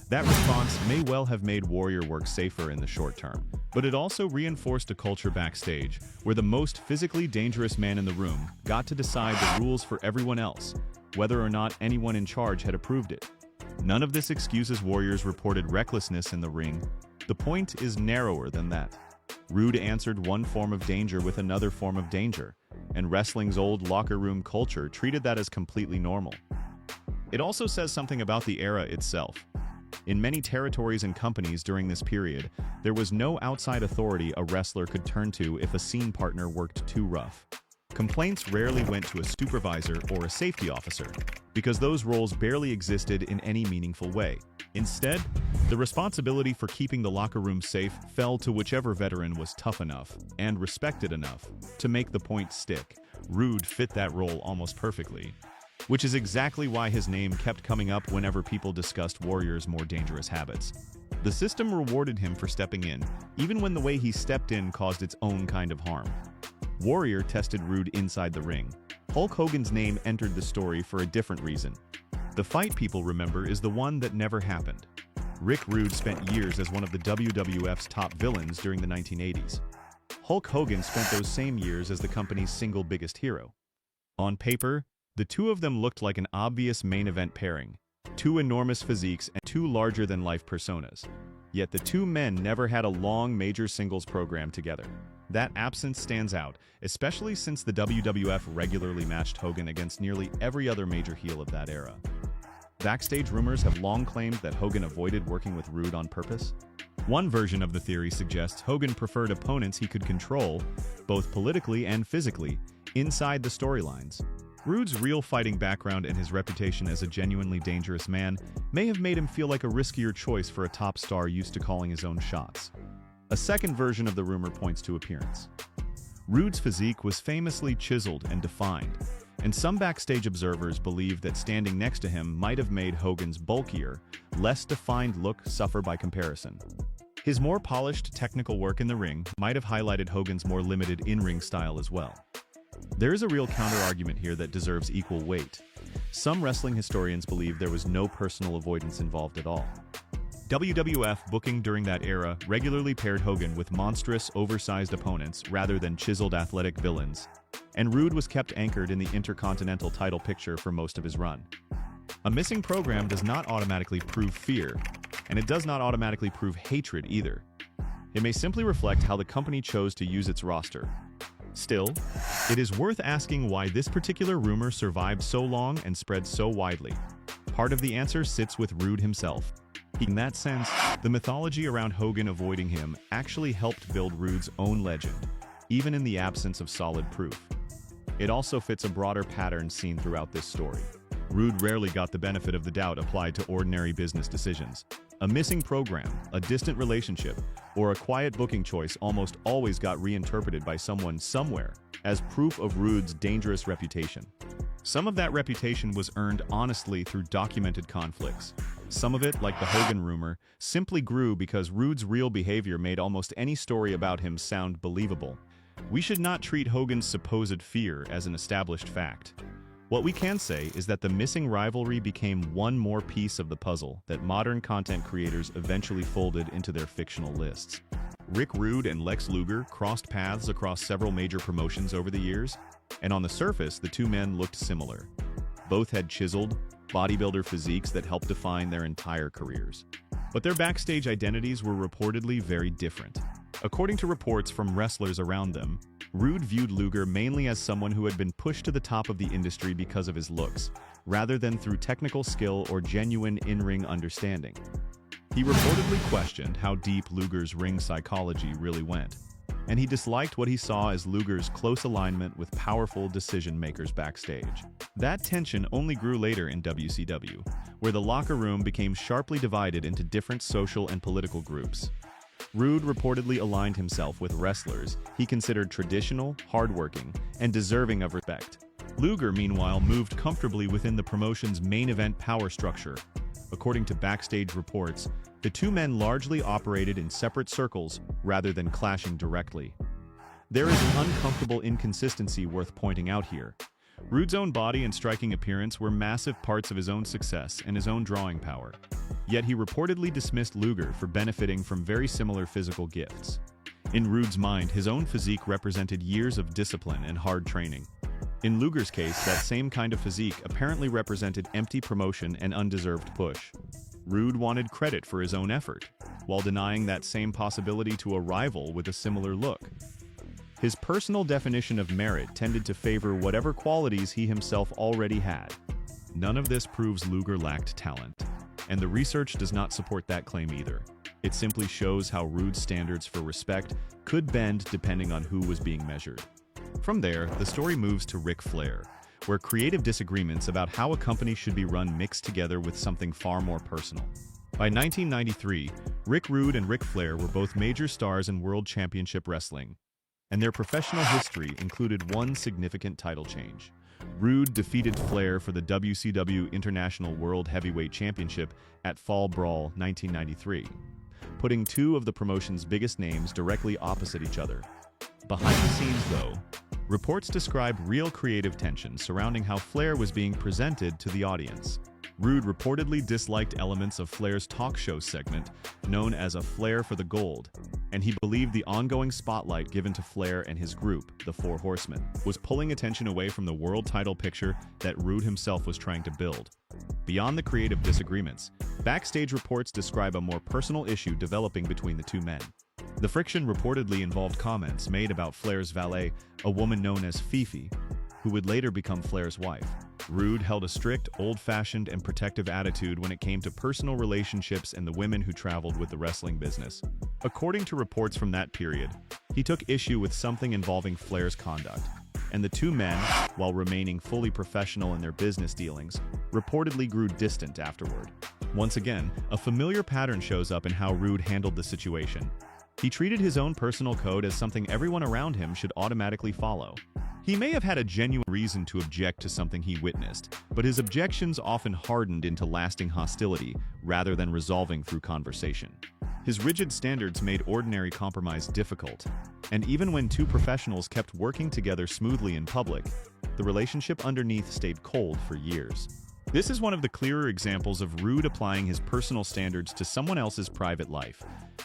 That response may well have made Warrior work safer in the short term, but it also reinforced a culture backstage where the most physically dangerous man in the room got to decide the rules for everyone else, whether or not anyone in charge had approved it. None of this excuses Warrior's reported recklessness in the ring. The point is narrower than that. Rude answered one form of danger with another form of danger, and wrestling's old locker room culture treated that as completely normal. It also says something about the era itself. In many territories and companies during this period, there was no outside authority a wrestler could turn to if a scene partner worked too rough. Complaints rarely went to a supervisor or a safety officer, because those roles barely existed in any meaningful way. Instead, the responsibility for keeping the locker room safe fell to whichever veteran was tough enough and respected enough to make the point stick. Rude fit that role almost perfectly, which is exactly why his name kept coming up whenever people discussed Warrior's more dangerous habits. The system rewarded him for stepping in, even when the way he stepped in caused its own kind of harm. Warrior tested Rude inside the ring. Hulk Hogan's name entered the story for a different reason. The fight people remember is the one that never happened. Rick Rude spent years as one of the WWF's top villains during the 1980s. Hulk Hogan spent those same years as the company's single biggest hero. On paper, the two of them looked like an obvious main event pairing, two enormous physiques and two larger-than-life personas. Yet the two men never had a long major singles program together. That absence stands out, especially since the WWF regularly matched Hogan against nearly every other major heel of that era. Backstage rumors have long claimed that Hogan avoided working with Rude on purpose. One version of the theory suggests Hogan preferred opponents he could control, both politically and physically, inside the storylines. Rude's real fighting background and his reputation as a genuinely dangerous man may have made him feel like a riskier choice for a top star used to calling his own shots. A second version of the rumor points to appearance. Rude's physique was famously chiseled and defined, and some backstage observers believe that standing next to him might have made Hogan's bulkier, less defined look suffer by comparison. His more polished technical work in the ring might have highlighted Hogan's more limited in-ring style as well. There is a real counter-argument here that deserves equal weight. Some wrestling historians believe there was no personal avoidance involved at all. WWF booking during that era regularly paired Hogan with monstrous, oversized opponents rather than chiseled athletic villains, and Rude was kept anchored in the Intercontinental title picture for most of his run. A missing program does not automatically prove fear, and it does not automatically prove hatred either. It may simply reflect how the company chose to use its roster. Still, it is worth asking why this particular rumor survived so long and spread so widely. Part of the answer sits with Rude himself. In that sense, the mythology around Hogan avoiding him actually helped build Rude's own legend, even in the absence of solid proof. It also fits a broader pattern seen throughout this story. Rude rarely got the benefit of the doubt applied to ordinary business decisions. A missing program, a distant relationship, or a quiet booking choice almost always got reinterpreted by someone somewhere as proof of Rude's dangerous reputation. Some of that reputation was earned honestly through documented conflicts. Some of it, like the Hogan rumor, simply grew because Rude's real behavior made almost any story about him sound believable. We should not treat Hogan's supposed fear as an established fact. What we can say is that the missing rivalry became one more piece of the puzzle that modern content creators eventually folded into their fictional lists. Rick Rude and Lex Luger crossed paths across several major promotions over the years, and on the surface, the two men looked similar. Both had chiseled, bodybuilder physiques that helped define their entire careers. But their backstage identities were reportedly very different. According to reports from wrestlers around them, Rude viewed Luger mainly as someone who had been pushed to the top of the industry because of his looks, rather than through technical skill or genuine in-ring understanding. He reportedly questioned how deep Luger's ring psychology really went, and he disliked what he saw as Luger's close alignment with powerful decision-makers backstage. That tension only grew later in WCW, where the locker room became sharply divided into different social and political groups. Rude reportedly aligned himself with wrestlers he considered traditional, hardworking, and deserving of respect. Luger, meanwhile, moved comfortably within the promotion's main event power structure. According to backstage reports, the two men largely operated in separate circles rather than clashing directly. There is an uncomfortable inconsistency worth pointing out here. Rude's own body and striking appearance were massive parts of his own success and his own drawing power. Yet he reportedly dismissed Luger for benefiting from very similar physical gifts. In Rude's mind, his own physique represented years of discipline and hard training. In Luger's case, that same kind of physique apparently represented empty promotion and undeserved push. Rude wanted credit for his own effort, while denying that same possibility to a rival with a similar look. His personal definition of merit tended to favor whatever qualities he himself already had. None of this proves Luger lacked talent, and the research does not support that claim either. It simply shows how Rude's standards for respect could bend depending on who was being measured. From there, the story moves to Ric Flair, where creative disagreements about how a company should be run mixed together with something far more personal. By 1993, Rick Rude and Ric Flair were both major stars in World Championship Wrestling, and their professional history included one significant title change. Rude defeated Flair for the WCW International World Heavyweight Championship at Fall Brawl 1993, putting two of the promotion's biggest names directly opposite each other. Behind the scenes, though, reports describe real creative tension surrounding how Flair was being presented to the audience. Rude reportedly disliked elements of Flair's talk show segment, known as a Flair for the Gold, and he believed the ongoing spotlight given to Flair and his group, the Four Horsemen, was pulling attention away from the world title picture that Rude himself was trying to build. Beyond the creative disagreements, backstage reports describe a more personal issue developing between the two men. The friction reportedly involved comments made about Flair's valet, a woman known as Fifi, who would later become Flair's wife. Rude held a strict, old-fashioned, and protective attitude when it came to personal relationships and the women who traveled with the wrestling business. According to reports from that period, he took issue with something involving Flair's conduct, and the two men, while remaining fully professional in their business dealings, reportedly grew distant afterward. Once again, a familiar pattern shows up in how Rude handled the situation. He treated his own personal code as something everyone around him should automatically follow. He may have had a genuine reason to object to something he witnessed, but his objections often hardened into lasting hostility rather than resolving through conversation. His rigid standards made ordinary compromise difficult, and even when two professionals kept working together smoothly in public, the relationship underneath stayed cold for years. This is one of the clearer examples of Rude applying his personal standards to someone else's private life,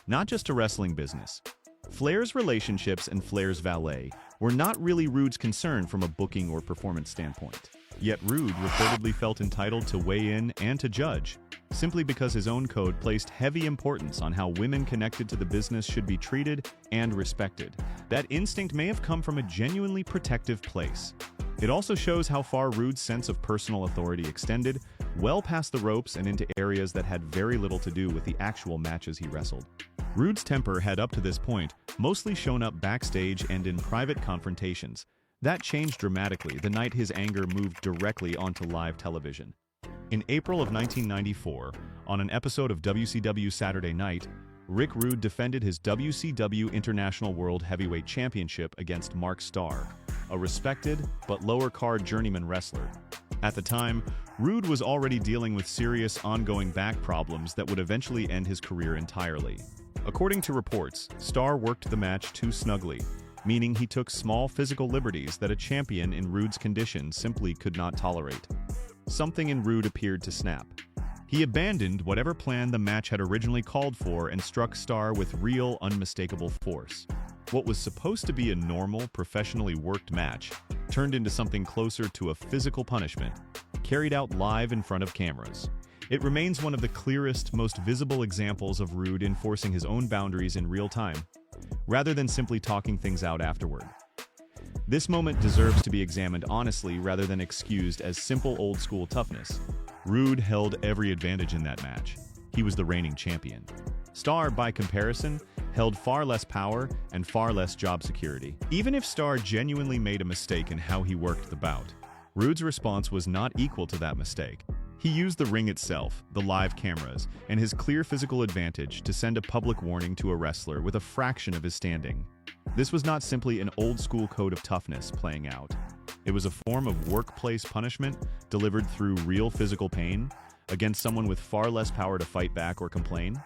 not just to wrestling business. Flair's relationships and Flair's valet were not really Rude's concern from a booking or performance standpoint. Yet Rude reportedly felt entitled to weigh in and to judge, simply because his own code placed heavy importance on how women connected to the business should be treated and respected. That instinct may have come from a genuinely protective place. It also shows how far Rude's sense of personal authority extended, well past the ropes and into areas that had very little to do with the actual matches he wrestled. Rude's temper had up to this point mostly shown up backstage and in private confrontations. That changed dramatically the night his anger moved directly onto live television. In April of 1994, on an episode of WCW Saturday Night, Rick Rude defended his WCW International World Heavyweight Championship against Mark Starr, a respected but lower-card journeyman wrestler. At the time, Rude was already dealing with serious ongoing back problems that would eventually end his career entirely. According to reports, Starr worked the match too snugly, meaning he took small physical liberties that a champion in Rude's condition simply could not tolerate. Something in Rude appeared to snap. He abandoned whatever plan the match had originally called for and struck Starr with real, unmistakable force. What was supposed to be a normal, professionally worked match turned into something closer to a physical punishment, carried out live in front of cameras. It remains one of the clearest, most visible examples of Rude enforcing his own boundaries in real time, rather than simply talking things out afterward. This moment deserves to be examined honestly rather than excused as simple old-school toughness. Rude held every advantage in that match. He was the reigning champion. Starr, by comparison, held far less power and far less job security. Even if Starr genuinely made a mistake in how he worked the bout, Rude's response was not equal to that mistake. He used the ring itself, the live cameras, and his clear physical advantage to send a public warning to a wrestler with a fraction of his standing. This was not simply an old-school code of toughness playing out. It was a form of workplace punishment delivered through real physical pain against someone with far less power to fight back or complain.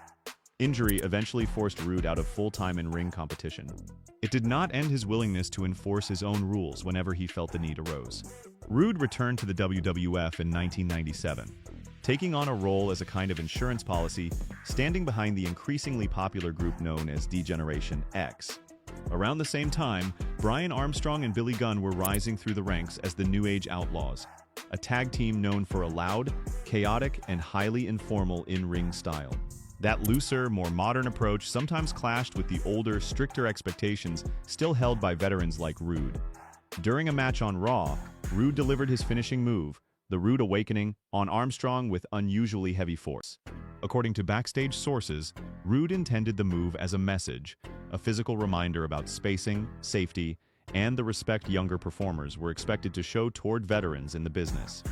Injury eventually forced Rude out of full-time in-ring competition. It did not end his willingness to enforce his own rules whenever he felt the need arose. Rude returned to the WWF in 1997, taking on a role as a kind of insurance policy, standing behind the increasingly popular group known as D-Generation X. Around the same time, Brian Armstrong and Billy Gunn were rising through the ranks as the New Age Outlaws, a tag team known for a loud, chaotic, and highly informal in-ring style. That looser, more modern approach sometimes clashed with the older, stricter expectations still held by veterans like Rude. During a match on Raw, Rude delivered his finishing move, the Rude Awakening, on Armstrong with unusually heavy force. According to backstage sources, Rude intended the move as a message, a physical reminder about spacing, safety, and the respect younger performers were expected to show toward veterans in the business.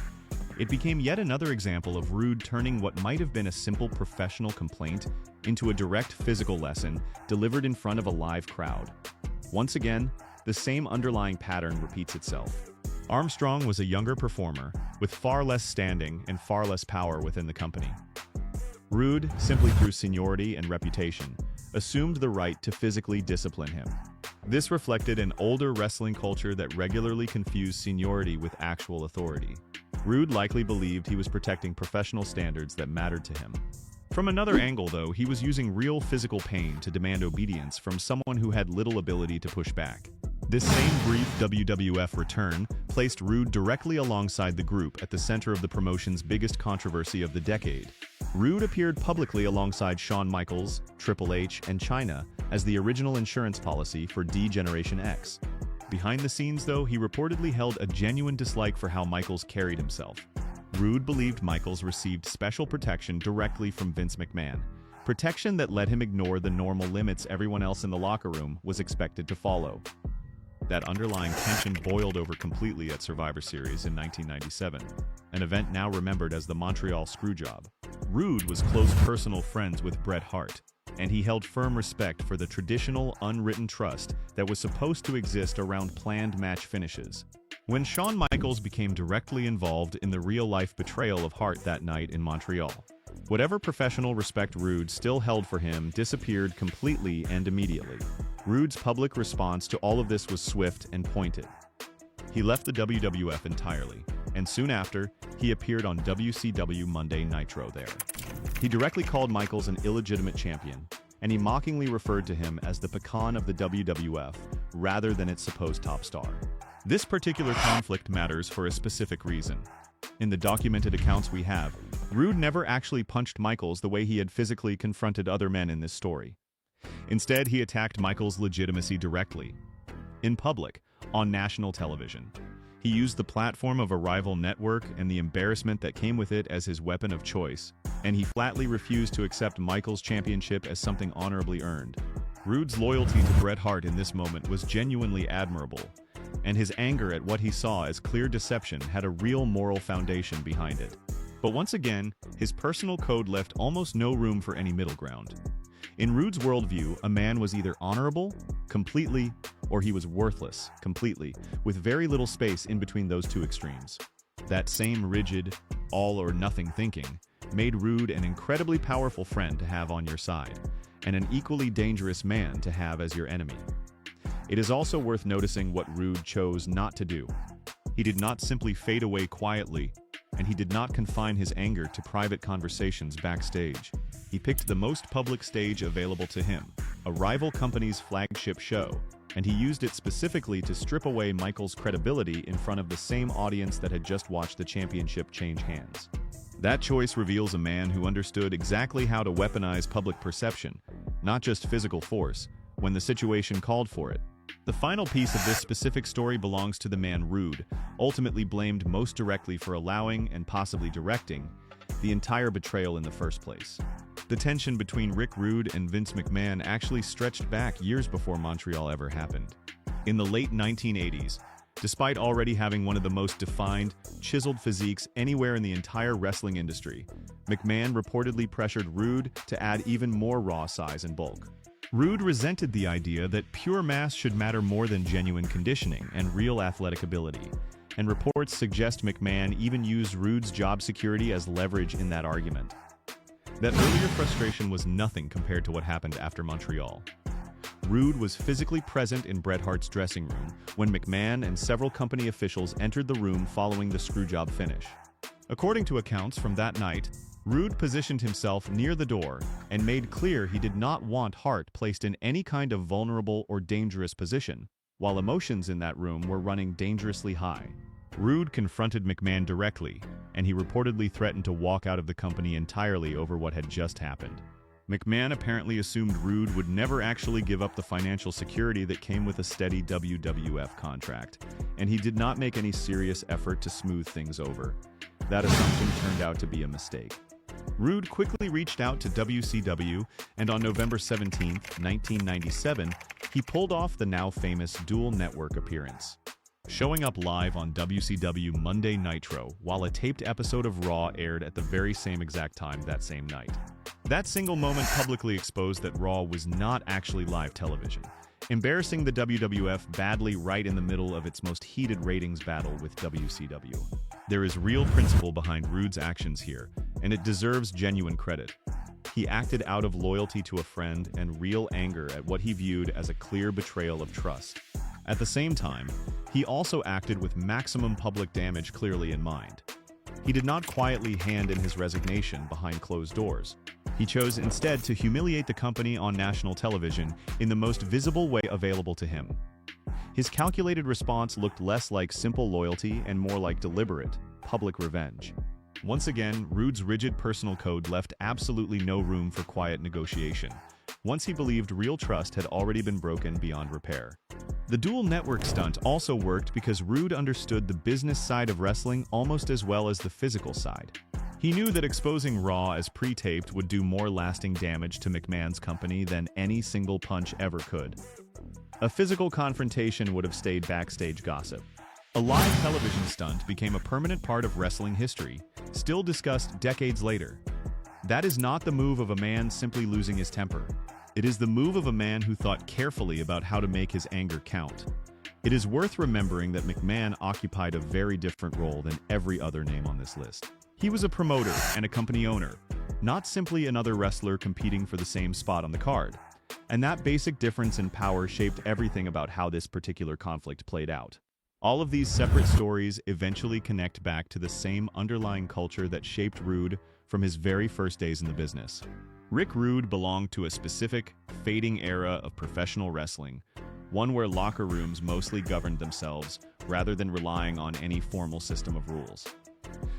It became yet another example of Rude turning what might have been a simple professional complaint into a direct physical lesson delivered in front of a live crowd. Once again, the same underlying pattern repeats itself. Armstrong was a younger performer, with far less standing and far less power within the company. Rude, simply through seniority and reputation, assumed the right to physically discipline him. This reflected an older wrestling culture that regularly confused seniority with actual authority. Rude likely believed he was protecting professional standards that mattered to him. From another angle, though, he was using real physical pain to demand obedience from someone who had little ability to push back. This same brief WWF return placed Rude directly alongside the group at the center of the promotion's biggest controversy of the decade. Rude appeared publicly alongside Shawn Michaels, Triple H, and Chyna as the original insurance policy for D-Generation X. Behind the scenes, though, he reportedly held a genuine dislike for how Michaels carried himself. Rude believed Michaels received special protection directly from Vince McMahon, protection that let him ignore the normal limits everyone else in the locker room was expected to follow. That underlying tension boiled over completely at Survivor Series in 1997, an event now remembered as the Montreal Screwjob. Rude was close personal friends with Bret Hart, and he held firm respect for the traditional, unwritten trust that was supposed to exist around planned match finishes. When Shawn Michaels became directly involved in the real-life betrayal of Hart that night in Montreal, whatever professional respect Rude still held for him disappeared completely and immediately. Rude's public response to all of this was swift and pointed. He left the WWF entirely, and soon after, he appeared on WCW Monday Nitro there. He directly called Michaels an illegitimate champion, and he mockingly referred to him as the pecan of the WWF rather than its supposed top star. This particular conflict matters for a specific reason. In the documented accounts we have, Rude never actually punched Michaels the way he had physically confronted other men in this story. Instead, he attacked Michaels' legitimacy directly, in public, on national television. He used the platform of a rival network and the embarrassment that came with it as his weapon of choice, and he flatly refused to accept Michaels' championship as something honorably earned. Rude's loyalty to Bret Hart in this moment was genuinely admirable, and his anger at what he saw as clear deception had a real moral foundation behind it. But once again, his personal code left almost no room for any middle ground. In Rude's worldview, a man was either honorable, completely, or he was worthless, completely, with very little space in between those two extremes. That same rigid, all-or-nothing thinking made Rude an incredibly powerful friend to have on your side, and an equally dangerous man to have as your enemy. It is also worth noticing what Rude chose not to do. He did not simply fade away quietly, and he did not confine his anger to private conversations backstage. He picked the most public stage available to him, a rival company's flagship show, and he used it specifically to strip away Michael's credibility in front of the same audience that had just watched the championship change hands. That choice reveals a man who understood exactly how to weaponize public perception, not just physical force, when the situation called for it. The final piece of this specific story belongs to the man Rude, ultimately blamed most directly for allowing and possibly directing the entire betrayal in the first place. The tension between Rick Rude and Vince McMahon actually stretched back years before Montreal ever happened. In the late 1980s, despite already having one of the most defined, chiseled physiques anywhere in the entire wrestling industry, McMahon reportedly pressured Rude to add even more raw size and bulk. Rude resented the idea that pure mass should matter more than genuine conditioning and real athletic ability, and reports suggest McMahon even used Rude's job security as leverage in that argument. That earlier frustration was nothing compared to what happened after Montreal. Rude was physically present in Bret Hart's dressing room when McMahon and several company officials entered the room following the screwjob finish. According to accounts from that night, Rude positioned himself near the door and made clear he did not want Hart placed in any kind of vulnerable or dangerous position, while emotions in that room were running dangerously high. Rude confronted McMahon directly, and he reportedly threatened to walk out of the company entirely over what had just happened. McMahon apparently assumed Rude would never actually give up the financial security that came with a steady WWF contract, and he did not make any serious effort to smooth things over. That assumption turned out to be a mistake. Rude quickly reached out to WCW, and on November 17, 1997, he pulled off the now famous dual network appearance, showing up live on WCW Monday Nitro while a taped episode of Raw aired at the very same exact time that same night. That single moment publicly exposed that Raw was not actually live television, embarrassing the WWF badly right in the middle of its most heated ratings battle with WCW. There is real principle behind Rude's actions here, and it deserves genuine credit. He acted out of loyalty to a friend and real anger at what he viewed as a clear betrayal of trust. At the same time, he also acted with maximum public damage clearly in mind. He did not quietly hand in his resignation behind closed doors. He chose instead to humiliate the company on national television in the most visible way available to him. His calculated response looked less like simple loyalty and more like deliberate, public revenge. Once again, Rude's rigid personal code left absolutely no room for quiet negotiation, once he believed real trust had already been broken beyond repair. The dual network stunt also worked because Rude understood the business side of wrestling almost as well as the physical side. He knew that exposing Raw as pre-taped would do more lasting damage to McMahon's company than any single punch ever could. A physical confrontation would have stayed backstage gossip. A live television stunt became a permanent part of wrestling history, still discussed decades later. That is not the move of a man simply losing his temper. It is the move of a man who thought carefully about how to make his anger count. It is worth remembering that McMahon occupied a very different role than every other name on this list. He was a promoter and a company owner, not simply another wrestler competing for the same spot on the card. And that basic difference in power shaped everything about how this particular conflict played out. All of these separate stories eventually connect back to the same underlying culture that shaped Rude from his very first days in the business. Rick Rude belonged to a specific, fading era of professional wrestling, one where locker rooms mostly governed themselves rather than relying on any formal system of rules.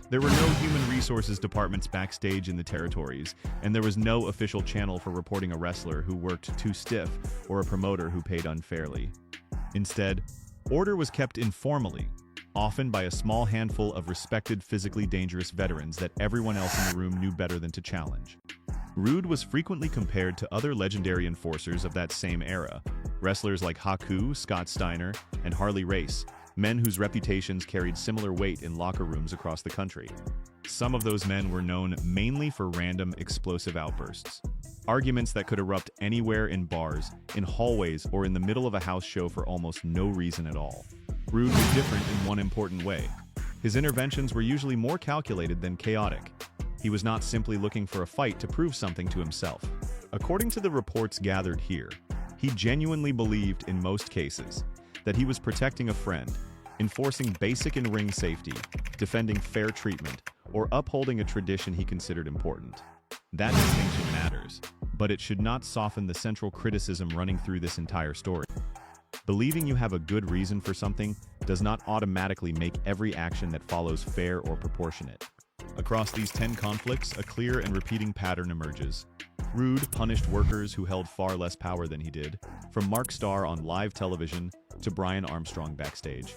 There were no human resources departments backstage in the territories, and there was no official channel for reporting a wrestler who worked too stiff or a promoter who paid unfairly. Instead, order was kept informally, often by a small handful of respected physically dangerous veterans that everyone else in the room knew better than to challenge. Rude was frequently compared to other legendary enforcers of that same era, wrestlers like Haku, Scott Steiner, and Harley Race, men whose reputations carried similar weight in locker rooms across the country. Some of those men were known mainly for random explosive outbursts. Arguments that could erupt anywhere in bars, in hallways, or in the middle of a house show for almost no reason at all. Rude was different in one important way. His interventions were usually more calculated than chaotic. He was not simply looking for a fight to prove something to himself. According to the reports gathered here, he He genuinely believed, in most cases, that he was protecting a friend, enforcing basic in-ring safety, defending fair treatment, or upholding a tradition he considered important. That distinction matters, but it should not soften the central criticism running through this entire story. Believing you have a good reason for something does not automatically make every action that follows fair or proportionate. Across these 10 conflicts, a clear and repeating pattern emerges. Rude punished workers who held far less power than he did, from Mark Starr on live television to Brian Armstrong backstage.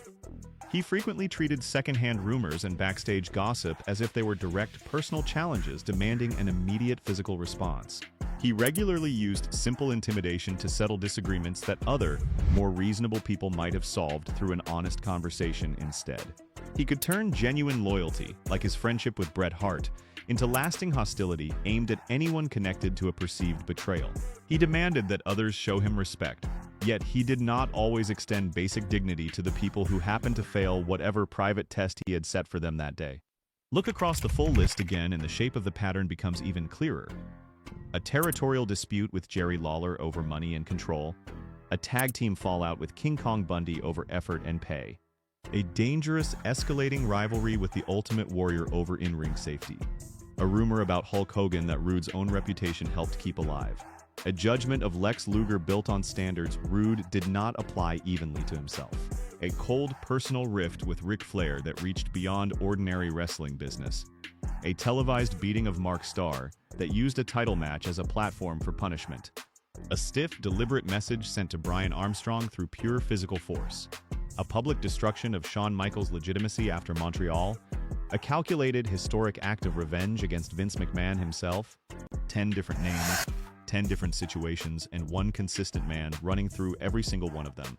He frequently treated secondhand rumors and backstage gossip as if they were direct personal challenges demanding an immediate physical response. He regularly used simple intimidation to settle disagreements that other, more reasonable people might have solved through an honest conversation instead. He could turn genuine loyalty, like his friendship with Bret Hart, into lasting hostility aimed at anyone connected to a perceived betrayal. He demanded that others show him respect, yet he did not always extend basic dignity to the people who happened to fail whatever private test he had set for them that day. Look across the full list again and the shape of the pattern becomes even clearer. A territorial dispute with Jerry Lawler over money and control, a tag team fallout with King Kong Bundy over effort and pay, a dangerous, escalating rivalry with the Ultimate Warrior over in-ring safety, a rumor about Hulk Hogan that Rude's own reputation helped keep alive, a judgment of Lex Luger built on standards Rude did not apply evenly to himself, a cold personal rift with Ric Flair that reached beyond ordinary wrestling business, a televised beating of Mark Starr that used a title match as a platform for punishment, a stiff, deliberate message sent to Brian Armstrong through pure physical force, a public destruction of Shawn Michaels' legitimacy after Montreal, a calculated, historic act of revenge against Vince McMahon himself, 10 different names, 10 different situations, and one consistent man running through every single one of them.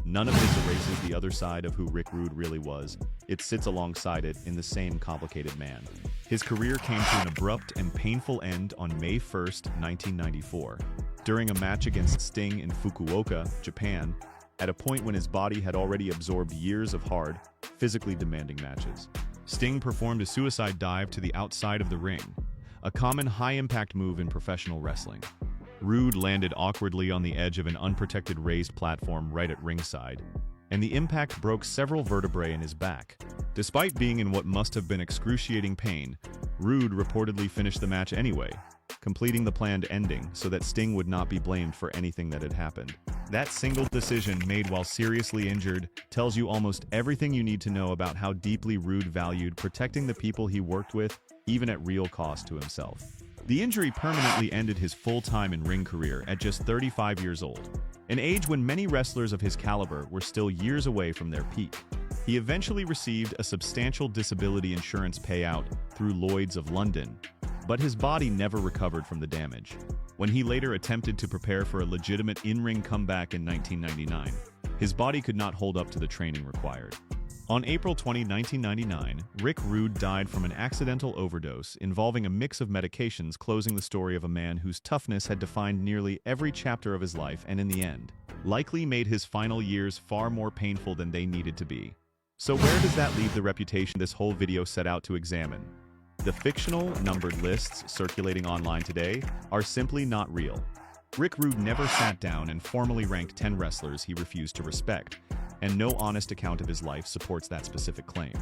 None of this erases the other side of who Rick Rude really was. It sits alongside it in the same complicated man. His career came to an abrupt and painful end on May 1st, 1994, during a match against Sting in Fukuoka, Japan, at a point when his body had already absorbed years of hard, physically demanding matches. Sting performed a suicide dive to the outside of the ring, a common high-impact move in professional wrestling. Rude landed awkwardly on the edge of an unprotected raised platform right at ringside, and the impact broke several vertebrae in his back. Despite being in what must have been excruciating pain, Rude reportedly finished the match anyway, completing the planned ending so that Sting would not be blamed for anything that had happened. That single decision, made while seriously injured, tells you almost everything you need to know about how deeply Rude valued protecting the people he worked with, even at real cost to himself. The injury permanently ended his full-time in-ring career at just 35 years old, an age when many wrestlers of his caliber were still years away from their peak. He eventually received a substantial disability insurance payout through Lloyd's of London, but his body never recovered from the damage. When he later attempted to prepare for a legitimate in-ring comeback in 1999, his body could not hold up to the training required. On April 20, 1999, Rick Rude died from an accidental overdose involving a mix of medications, closing the story of a man whose toughness had defined nearly every chapter of his life and in the end, likely made his final years far more painful than they needed to be. So where does that leave the reputation this whole video set out to examine? The fictional, numbered lists circulating online today are simply not real. Rick Rude never sat down and formally ranked 10 wrestlers he refused to respect, and no honest account of his life supports that specific claim.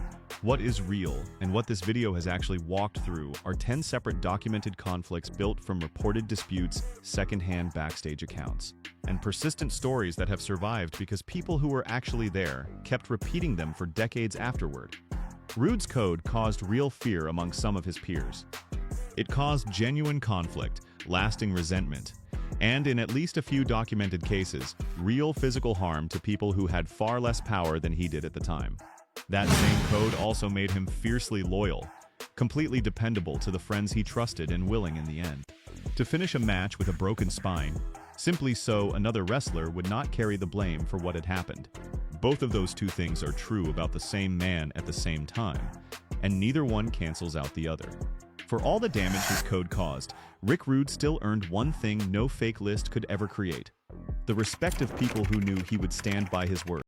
What is real, and what this video has actually walked through, are 10 separate documented conflicts built from reported disputes, secondhand backstage accounts, and persistent stories that have survived because people who were actually there kept repeating them for decades afterward. Rude's code caused real fear among some of his peers. It caused genuine conflict, lasting resentment, and in at least a few documented cases, real physical harm to people who had far less power than he did at the time. That same code also made him fiercely loyal, completely dependable to the friends he trusted and willing in the end to finish a match with a broken spine, simply so another wrestler would not carry the blame for what had happened. Both of those two things are true about the same man at the same time, and neither one cancels out the other. For all the damage his code caused, Rick Rude still earned one thing no fake list could ever create: the respect of people who knew he would stand by his word.